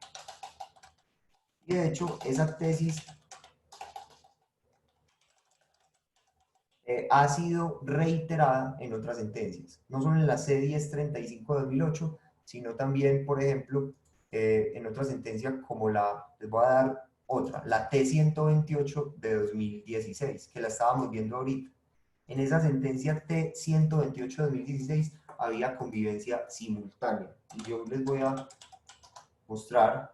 y de hecho esa tesis ha sido reiterada en otras sentencias, no solo en la C-1035 de 2008, sino también, por ejemplo, en otra sentencia como les voy a dar otra, la T-128 de 2016, que la estábamos viendo ahorita. En esa sentencia T-128 de 2016 había convivencia simultánea. Y yo les voy a mostrar,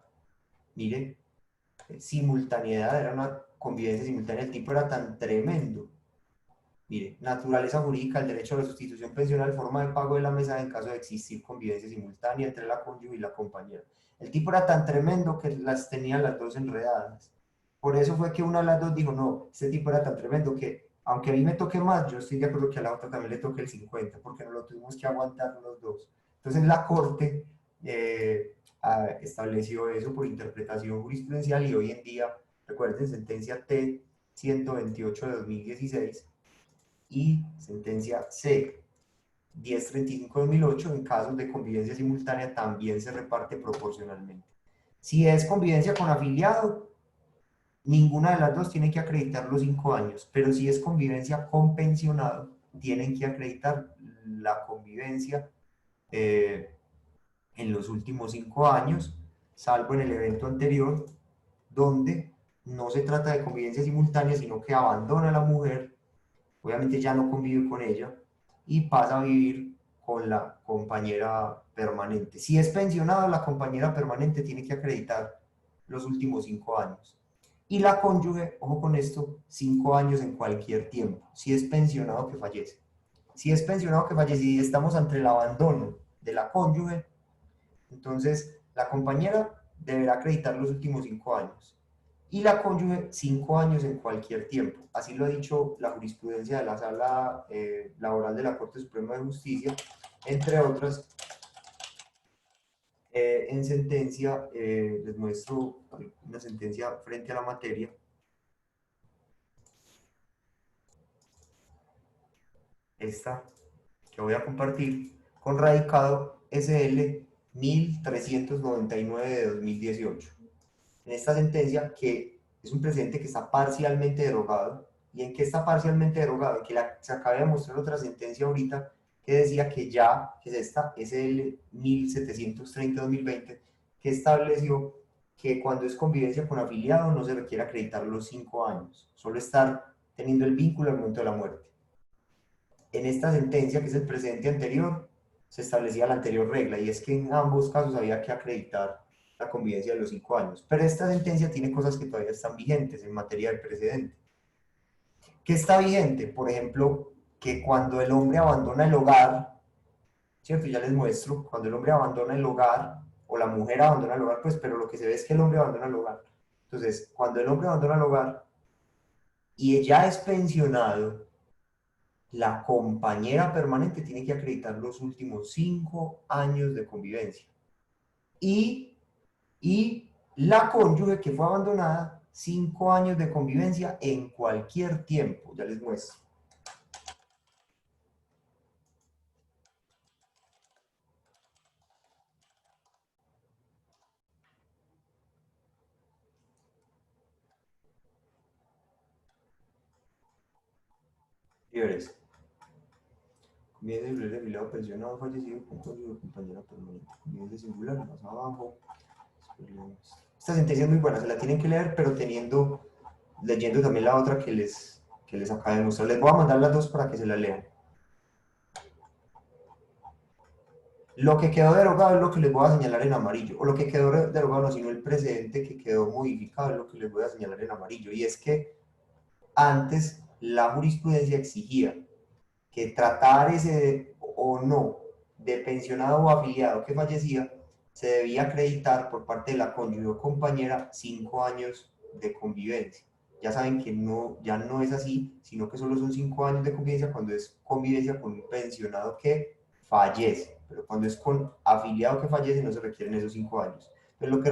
miren, simultaneidad, era una convivencia simultánea, el tipo era tan tremendo. Mire, naturaleza jurídica, el derecho a la sustitución pensional, forma de pago de la mesa en caso de existir convivencia simultánea entre la cónyuge y la compañera. El tipo era tan tremendo que las tenía las dos enredadas. Por eso fue que una de las dos dijo, no, este tipo era tan tremendo que, aunque a mí me toque más, yo estoy de acuerdo que a la otra también le toque el 50, porque no lo tuvimos que aguantar los dos. Entonces la Corte estableció eso por interpretación jurisprudencial y hoy en día, recuerden, sentencia T 128 de 2016, y sentencia C 1035-2008, en casos de convivencia simultánea también se reparte proporcionalmente. Si es convivencia con afiliado, ninguna de las dos tiene que acreditar los 5 años, pero si es convivencia con pensionado, tienen que acreditar la convivencia en los últimos 5 años, salvo en el evento anterior, donde no se trata de convivencia simultánea, sino que abandona a la mujer, obviamente ya no convive con ella y pasa a vivir con la compañera permanente. Si es pensionado, la compañera permanente tiene que acreditar los últimos 5 años. Y la cónyuge, ojo con esto, 5 años en cualquier tiempo, si es pensionado que fallece. Si es pensionado que fallece y estamos ante el abandono de la cónyuge, entonces la compañera deberá acreditar los últimos 5 años y la cónyuge 5 años en cualquier tiempo. Así lo ha dicho la jurisprudencia de la Sala Laboral de la Corte Suprema de Justicia, entre otras. En sentencia, les muestro una sentencia frente a la materia. Esta que voy a compartir, con radicado SL 1399 de 2018. En esta sentencia, que es un precedente que está parcialmente derogado, y en que está parcialmente derogado, en que se acaba de mostrar otra sentencia ahorita que decía que ya, que es esta SL 1730-2020, que estableció que cuando es convivencia con afiliado no se requiere acreditar los 5 años, solo estar teniendo el vínculo al momento de la muerte. En esta sentencia, que es el precedente anterior, se establecía la anterior regla, y es que en ambos casos había que acreditar la convivencia de los 5 años. Pero esta sentencia tiene cosas que todavía están vigentes en materia del precedente. ¿Qué está vigente? Por ejemplo, que cuando el hombre abandona el hogar, ¿cierto? Ya les muestro, cuando el hombre abandona el hogar, o la mujer abandona el hogar, pues, pero lo que se ve es que el hombre abandona el hogar. Entonces, cuando el hombre abandona el hogar y ya es pensionado, la compañera permanente tiene que acreditar los últimos 5 años de convivencia. Y Y la cónyuge que fue abandonada, 5 años de convivencia en cualquier tiempo. Ya les muestro. Libres. Convivencia singular de afiliado pensionado fallecido con cónyuge compañera permanente. Convivencia singular, más abajo. Esta sentencia es muy buena, se la tienen que leer, pero leyendo también la otra que les acabo de mostrar. Les voy a mandar las dos para que se la lean. Lo que quedó derogado es lo que les voy a señalar en amarillo, o lo que quedó derogado no, sino el precedente que quedó modificado es lo que les voy a señalar en amarillo, y es que antes la jurisprudencia exigía que tratar ese o no de pensionado o afiliado que fallecía se debía acreditar por parte de la cónyuge o compañera 5 años de convivencia. Ya saben que no, ya no es así, sino que solo son 5 años de convivencia cuando es convivencia con un pensionado que fallece, pero cuando es con afiliado que fallece no se requieren esos 5 años. Pero lo que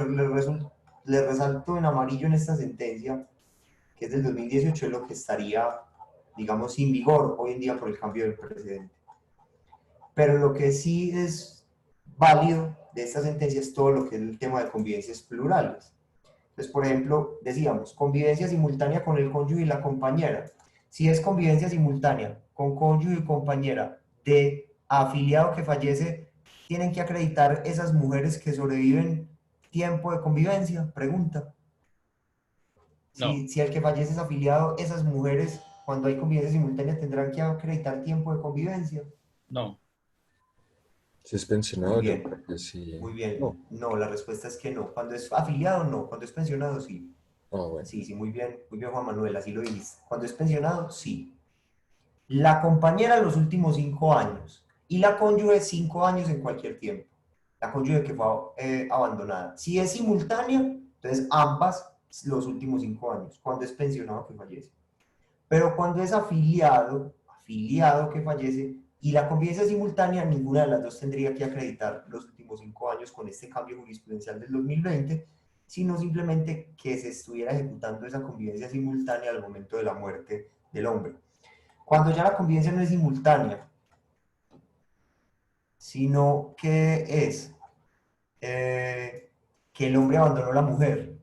les resalto en amarillo en esta sentencia, que es del 2018, es lo que estaría, digamos, sin vigor hoy en día por el cambio del precedente. Pero lo que sí es válido de esta sentencia es todo lo que es el tema de convivencias plurales. Entonces, por ejemplo, decíamos, convivencia simultánea con el cónyuge y la compañera. Si es convivencia simultánea con cónyuge y compañera de afiliado que fallece, ¿tienen que acreditar esas mujeres que sobreviven tiempo de convivencia? Pregunta. No, Si el que fallece es afiliado, esas mujeres, cuando hay convivencia simultánea, tendrán que acreditar tiempo de convivencia. no. Si es Muy pensionado, yo bien, creo que sí. muy bien. No. No, la respuesta es que no. Cuando es afiliado, no. Cuando es pensionado, sí. Ah, bueno. Sí, sí, muy bien, Juan Manuel, así lo dijiste. Cuando es pensionado, sí. La compañera los últimos 5 años y la cónyuge 5 años en cualquier tiempo. La cónyuge que fue abandonada. Si es simultánea, entonces ambas los últimos 5 años. Cuando es pensionado que fallece. Pero cuando es afiliado que fallece y la convivencia simultánea, ninguna de las dos tendría que acreditar los últimos 5 años con este cambio jurisprudencial del 2020, sino simplemente que se estuviera ejecutando esa convivencia simultánea al momento de la muerte del hombre. Cuando ya la convivencia no es simultánea, sino que es que el hombre abandonó a la mujer,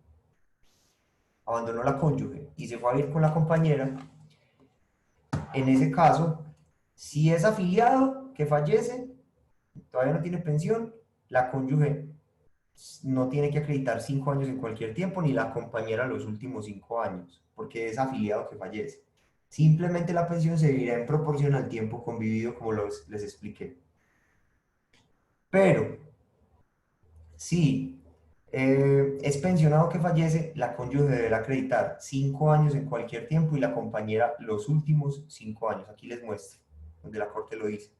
abandonó a la cónyuge y se fue a vivir con la compañera, en ese caso, si es afiliado que fallece, todavía no tiene pensión, la cónyuge no tiene que acreditar 5 años en cualquier tiempo, ni la compañera los últimos 5 años, porque es afiliado que fallece. Simplemente la pensión se dividirá en proporción al tiempo convivido, como les expliqué. Pero, si es pensionado que fallece, la cónyuge deberá acreditar 5 años en cualquier tiempo y la compañera los últimos 5 años. Aquí les muestro, donde la Corte lo dice.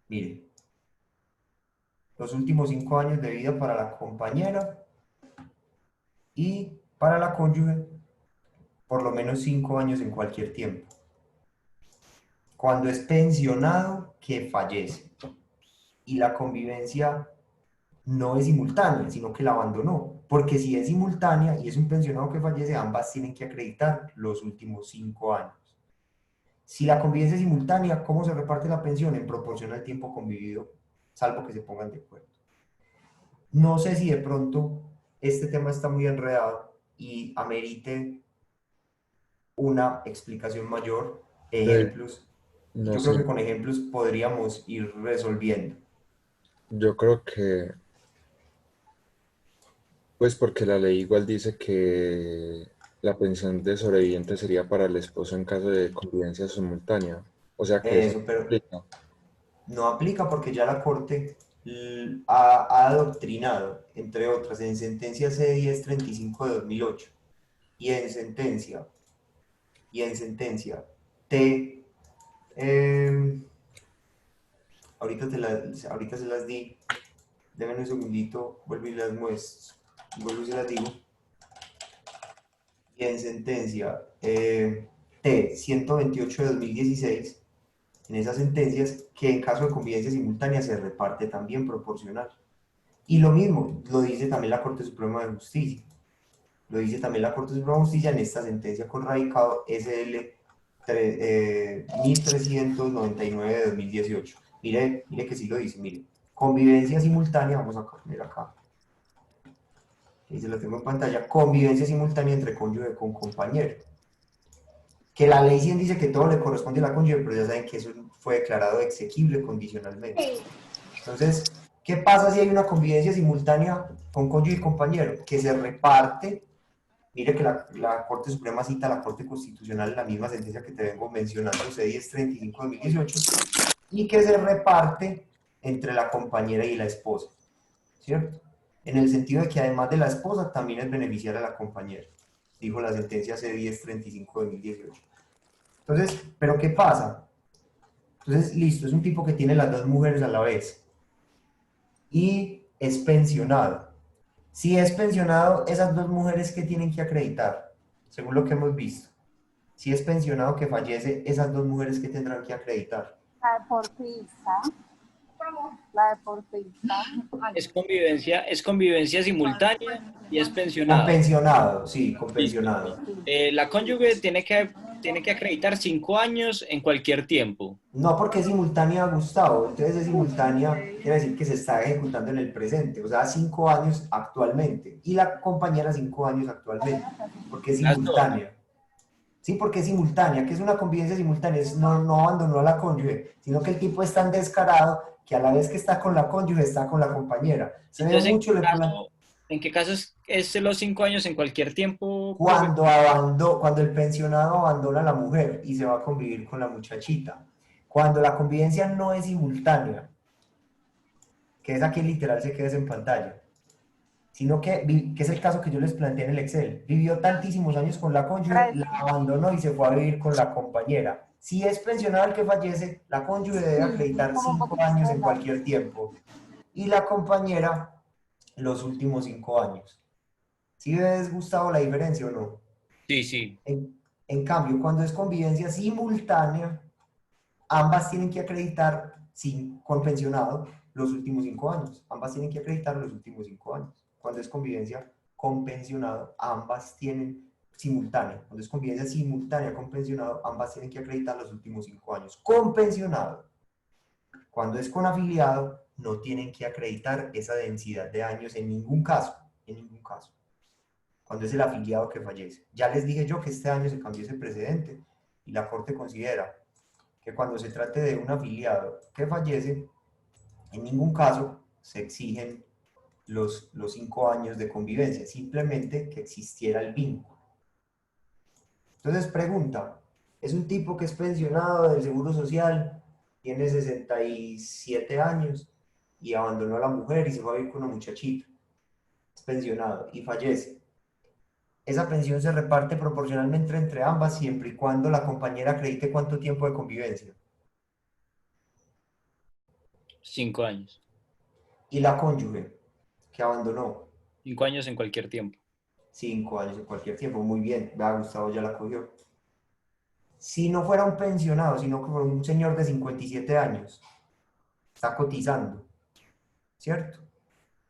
Miren, los últimos 5 años de vida para la compañera y para la cónyuge, por lo menos 5 años en cualquier tiempo. Cuando es pensionado que fallece y la convivencia no es simultánea, sino que la abandonó. Porque si es simultánea y es un pensionado que fallece, ambas tienen que acreditar los últimos 5 años. Si la convivencia es simultánea, ¿cómo se reparte la pensión? En proporción al tiempo convivido, salvo que se pongan de acuerdo. No sé si de pronto este tema está muy enredado y amerite una explicación mayor, ejemplos. No Yo creo sé, que con ejemplos podríamos ir resolviendo. yo creo que, pues porque la ley igual dice que la pensión de sobreviviente sería para el esposo en caso de convivencia simultánea. O sea que eso Eso, pero aplica. no aplica porque ya la Corte ha adoctrinado, entre otras, en sentencia C-1035 de 2008 y en sentencia, T, ahorita, ahorita se las di, denme un segundito, vuelvo y las muestro, vuelvo y se las digo, y en sentencia T-128 de 2016 en esas sentencias que en caso de convivencia simultánea se reparte también proporcional. Y lo mismo lo dice también la Corte Suprema de Justicia. Lo dice también la Corte Suprema de Justicia en esta sentencia con radicado SL 1399 de 2018. Mire que sí lo dice, mire. Convivencia simultánea, vamos a poner acá. Ahí se lo tengo en pantalla. Convivencia simultánea entre cónyuge con compañero. Que la ley 100 dice que todo le corresponde a la cónyuge, pero ya saben que eso fue declarado exequible condicionalmente. Entonces, ¿qué pasa si hay una convivencia simultánea con cónyuge y compañero? Que se reparte. Mire que la Corte Suprema cita a la Corte Constitucional en la misma sentencia que te vengo mencionando, C-1035 de 2018, y que se reparte entre la compañera y la esposa, ¿cierto? En el sentido de que además de la esposa también es beneficiar a la compañera, dijo la sentencia C-1035 de 2018. Entonces, ¿pero qué pasa? Entonces, listo, es un tipo que tiene las dos mujeres a la vez y es pensionado. Si es pensionado, esas dos mujeres que tienen que acreditar, según lo que hemos visto. Si es pensionado que fallece, esas dos mujeres que tendrán que acreditar. La deportista. La deportista. Es convivencia simultánea y es Con pensionado. pensionado, sí, con Listo. pensionado. La cónyuge tiene que acreditar 5 años en cualquier tiempo. No porque es simultánea, Gustavo. Entonces es simultánea, quiere decir que se está ejecutando en el presente. O sea, 5 años actualmente. Y la compañera 5 años actualmente. Porque es Las dos. simultánea. Sí, porque es simultánea. ¿Qué es una convivencia simultánea? Es no abandonó a la cónyuge, sino que el tipo es tan descarado que a la vez que está con la cónyuge está con la compañera. Se ve Entonces, mucho ¿en qué caso es los 5 años en cualquier tiempo, profe? cuando el pensionado abandona a la mujer y se va a convivir con la muchachita. Cuando la convivencia no es simultánea, que es aquí literal se queda en pantalla, sino que es el caso que yo les planteé en el Excel. Vivió tantísimos años con la cónyuge, la abandonó y se fue a vivir con la compañera. Si es pensionado el que fallece, la cónyuge debe acreditar Como un 5 poquito años de en la- cualquier tiempo y la compañera los últimos 5 años. ¿Sí ves, Gustavo, la diferencia o no? Sí, sí. En cambio, cuando es convivencia simultánea, ambas tienen que acreditar con pensionado los últimos 5 años. Ambas tienen que acreditar los últimos 5 años. Cuando es convivencia con pensionado, ambas tienen simultánea. Cuando es convivencia simultánea con pensionado, ambas tienen que acreditar los últimos 5 años. Con pensionado, cuando es con afiliado, no tienen que acreditar esa densidad de años en ningún caso. En ningún caso. Cuando es el afiliado que fallece. Ya les dije yo que este año se cambió ese precedente y la Corte considera que cuando se trate de un afiliado que fallece, en ningún caso se exigen los 5 años de convivencia, simplemente que existiera el vínculo. Entonces pregunta, es un tipo que es pensionado del Seguro Social, tiene 67 años y abandonó a la mujer y se fue a vivir con una muchachita, es pensionado y fallece. Esa pensión se reparte proporcionalmente entre ambas siempre y cuando la compañera acredite cuánto tiempo de convivencia. 5 años. Y la cónyuge, que abandonó, 5 años en cualquier tiempo. 5 años en cualquier tiempo. Muy bien, vea, Gustavo ya la cogió. Si no fuera un pensionado, sino que fuera un señor de 57 años, está cotizando, ¿cierto?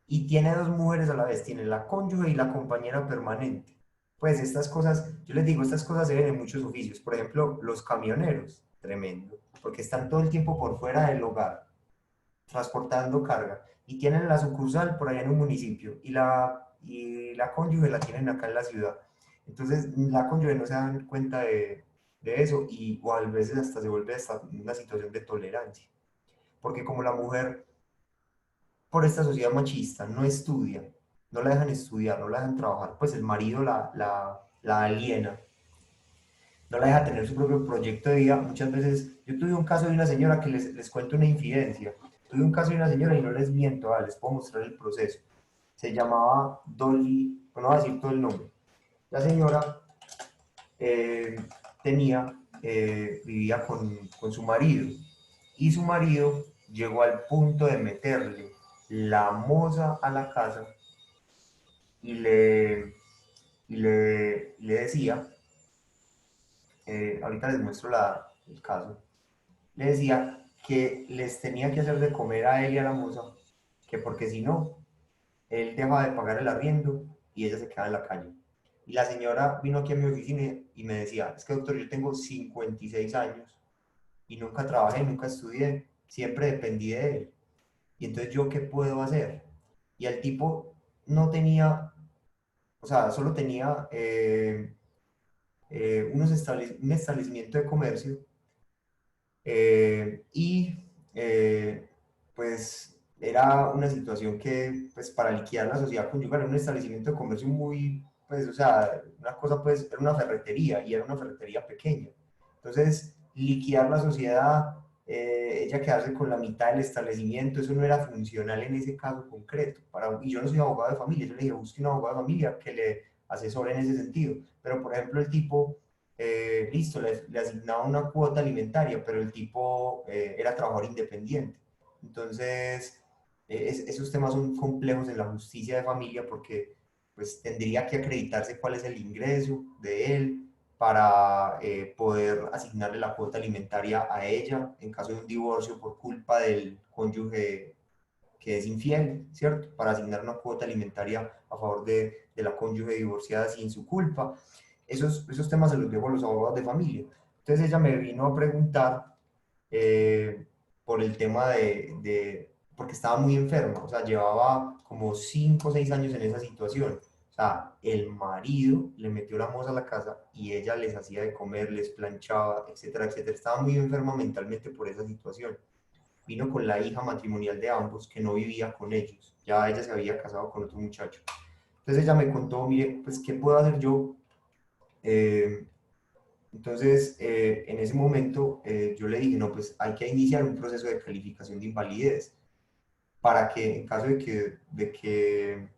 Y tiene dos mujeres a la vez, tiene la cónyuge y la compañera permanente. Pues estas cosas, yo les digo, estas cosas se ven en muchos oficios. Por ejemplo, los camioneros, tremendo, porque están todo el tiempo por fuera del hogar, transportando carga, y tienen la sucursal por allá en un municipio, y la cónyuge la tienen acá en la ciudad. Entonces, la cónyuge no se dan cuenta de eso, o a veces hasta se vuelve hasta una situación de tolerancia. Porque como la mujer, por esta sociedad machista, no estudia, no la dejan estudiar, no la dejan trabajar, pues el marido la aliena, no la deja tener su propio proyecto de vida. Muchas veces, yo tuve un caso de una señora que les cuento una infidencia. Tuve un caso de una señora y no les miento, les puedo mostrar el proceso. Se llamaba Dolly, no voy a decir todo el nombre. La señora eh, vivía con su marido y su marido llegó al punto de meterle la moza a la casa y le decía, ahorita les muestro el caso, le decía que les tenía que hacer de comer a él y a la moza, que porque si no, él dejaba de pagar el arriendo y ella se quedaba en la calle. Y la señora vino aquí a mi oficina y me decía, es que doctor, yo tengo 56 años y nunca trabajé, nunca estudié, siempre dependí de él. Y entonces, ¿yo qué puedo hacer? Y el tipo no tenía, o sea, solo tenía un establecimiento de comercio y pues era una situación que pues para liquidar la sociedad conyugal era un establecimiento de comercio muy, pues o sea, una cosa pues era una ferretería y era una ferretería pequeña. Entonces, liquidar la sociedad, ella quedarse con la mitad del establecimiento, eso no era funcional en ese caso concreto. Y yo no soy abogado de familia, yo le dije, busque un abogado de familia que le asesore en ese sentido. Pero, por ejemplo, el tipo listo, le asignaba una cuota alimentaria, pero el tipo era trabajador independiente. Entonces, esos temas son complejos en la justicia de familia porque pues tendría que acreditarse cuál es el ingreso de él para poder asignarle la cuota alimentaria a ella en caso de un divorcio por culpa del cónyuge que es infiel, ¿cierto? Para asignar una cuota alimentaria a favor de la cónyuge divorciada sin su culpa. Esos temas se los dejo a los abogados de familia. Entonces ella me vino a preguntar por el tema porque estaba muy enferma, o sea, llevaba como 5 o 6 años en esa situación. O sea, el marido le metió la moza a la casa y ella les hacía de comer, les planchaba, etcétera, etcétera. Estaba muy enferma mentalmente por esa situación. Vino con la hija matrimonial de ambos que no vivía con ellos. Ya ella se había casado con otro muchacho. Entonces ella me contó, mire, pues, ¿qué puedo hacer yo? Eh, entonces, en ese momento yo le dije, no, pues hay que iniciar un proceso de calificación de invalidez para que en caso de que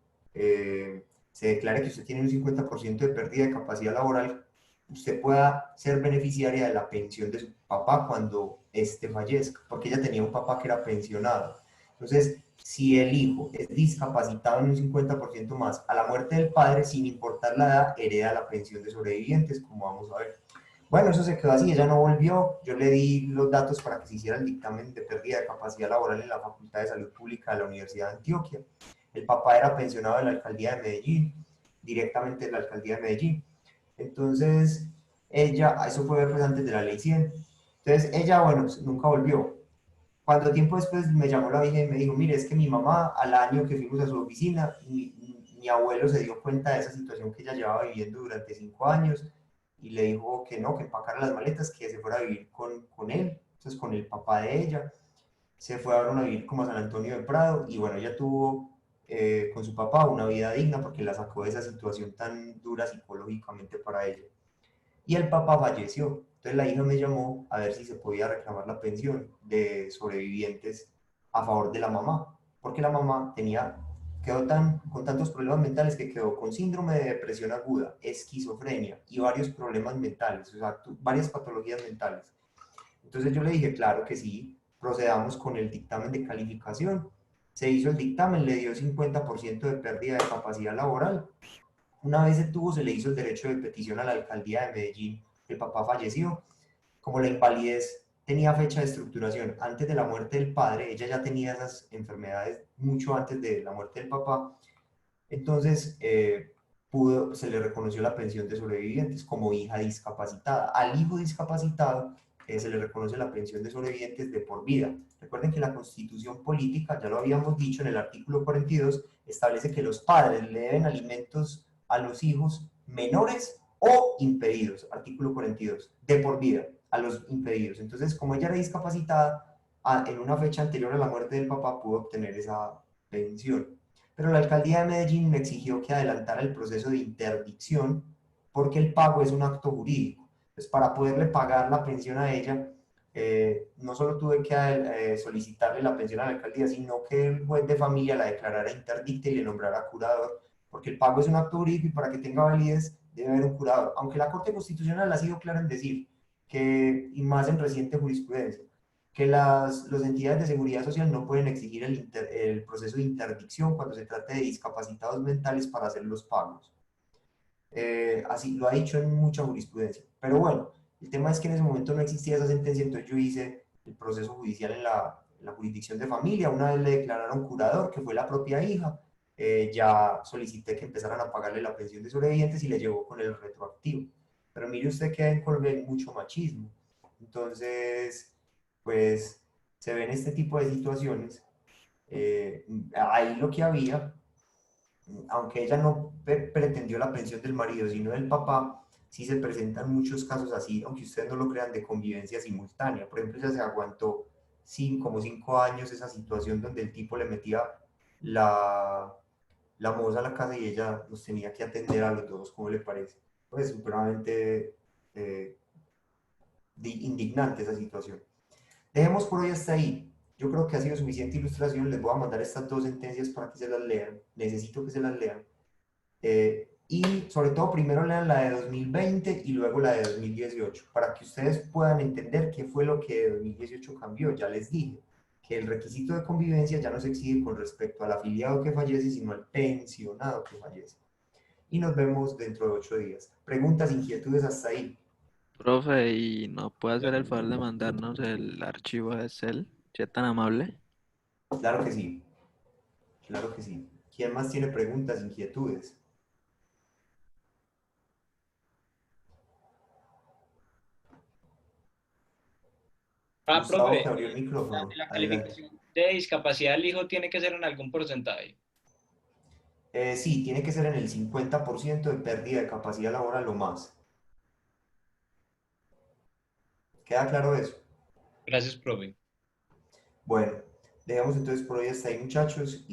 se declare que usted tiene un 50% de pérdida de capacidad laboral, usted pueda ser beneficiaria de la pensión de su papá cuando éste fallezca, porque ella tenía un papá que era pensionado. Entonces, si el hijo es discapacitado en un 50% más, a la muerte del padre, sin importar la edad, hereda la pensión de sobrevivientes, como vamos a ver. Bueno, eso se quedó así, ella no volvió. Yo le di los datos para que se hiciera el dictamen de pérdida de capacidad laboral en la Facultad de Salud Pública de la Universidad de Antioquia. El papá era pensionado de la alcaldía de Medellín, directamente de la alcaldía de Medellín. Entonces, ella, eso fue pues antes de la ley 100. Entonces, ella, bueno, nunca volvió. Cuando tiempo después me llamó la hija y me dijo, mire, es que mi mamá, al año que fuimos a su oficina, mi abuelo se dio cuenta de esa situación que ella llevaba viviendo durante 5 años y le dijo que no, que empacara las maletas, que se fuera a vivir con él, entonces con el papá de ella. Se fueron a vivir como a San Antonio de Prado y bueno, ella tuvo con su papá una vida digna porque la sacó de esa situación tan dura psicológicamente para ella. Y el papá falleció. Entonces la hija me llamó a ver si se podía reclamar la pensión de sobrevivientes a favor de la mamá, porque la mamá quedó con tantos problemas mentales que quedó con síndrome de depresión aguda, esquizofrenia y varios problemas mentales, o sea, varias patologías mentales. Entonces yo le dije, claro que sí, procedamos con el dictamen de calificación. Se hizo el dictamen, le dio 50% de pérdida de capacidad laboral. Una vez se tuvo, se le hizo el derecho de petición a la alcaldía de Medellín. El papá falleció. Como la invalidez tenía fecha de estructuración antes de la muerte del padre, ella ya tenía esas enfermedades mucho antes de la muerte del papá, entonces se le reconoció la pensión de sobrevivientes como hija discapacitada. Al hijo discapacitado se le reconoce la pensión de sobrevivientes de por vida. Recuerden que la Constitución política, ya lo habíamos dicho en el artículo 42, establece que los padres le deben alimentos a los hijos menores o impedidos, artículo 42, de por vida a los impedidos. Entonces, como ella era discapacitada, en una fecha anterior a la muerte del papá pudo obtener esa pensión. Pero la alcaldía de Medellín me exigió que adelantara el proceso de interdicción porque el pago es un acto jurídico. Entonces, para poderle pagar la pensión a ella, no solo tuve que solicitarle la pensión a la alcaldía, sino que el juez de familia la declarara interdicta y le nombrara curador, porque el pago es un acto jurídico y para que tenga validez debe haber un curador. Aunque la Corte Constitucional ha sido clara en decir que, y más en reciente jurisprudencia, que las entidades de seguridad social no pueden exigir el proceso de interdicción cuando se trate de discapacitados mentales para hacer los pagos. Así lo ha dicho en mucha jurisprudencia. Pero bueno, el tema es que en ese momento no existía esa sentencia, entonces yo hice el proceso judicial en la jurisdicción de familia. Una vez le declararon curador, que fue la propia hija, ya solicité que empezaran a pagarle la pensión de sobrevivientes y le llegó con el retroactivo. Pero mire usted que en Colombia hay mucho machismo. Entonces, pues se ven este tipo de situaciones. Ahí lo que había, aunque ella no pretendió la pensión del marido, sino del papá, sí se presentan muchos casos así, aunque ustedes no lo crean, de convivencia simultánea. Por ejemplo, ella se aguantó como 5 años esa situación donde el tipo le metía la, la moza a la casa y ella los tenía que atender a los dos, ¿cómo le parece? Pues supremamente eh, indignante esa situación. Dejemos por hoy hasta ahí. Yo creo que ha sido suficiente ilustración. Les voy a mandar estas dos sentencias para que se las lean. Necesito que se las lean. Y sobre todo, primero lean la de 2020 y luego la de 2018, para que ustedes puedan entender qué fue lo que de 2018 cambió. Ya les dije que el requisito de convivencia ya no se exige con respecto al afiliado que fallece, sino al pensionado que fallece. Y nos vemos dentro de 8 días. Preguntas, inquietudes hasta ahí. Profe, ¿y no puede hacer el favor de mandarnos el archivo de Excel? Si es tan amable. Claro que sí, claro que sí. ¿Quién más tiene preguntas, inquietudes? Gustavo, Profe, que abrió el micrófono. la Adelante. calificación de discapacidad del hijo tiene que ser en algún porcentaje. Sí, tiene que ser en el 50% de pérdida de capacidad laboral o más. ¿Queda claro eso? Gracias, profe. Bueno, dejamos entonces por hoy hasta ahí, muchachos.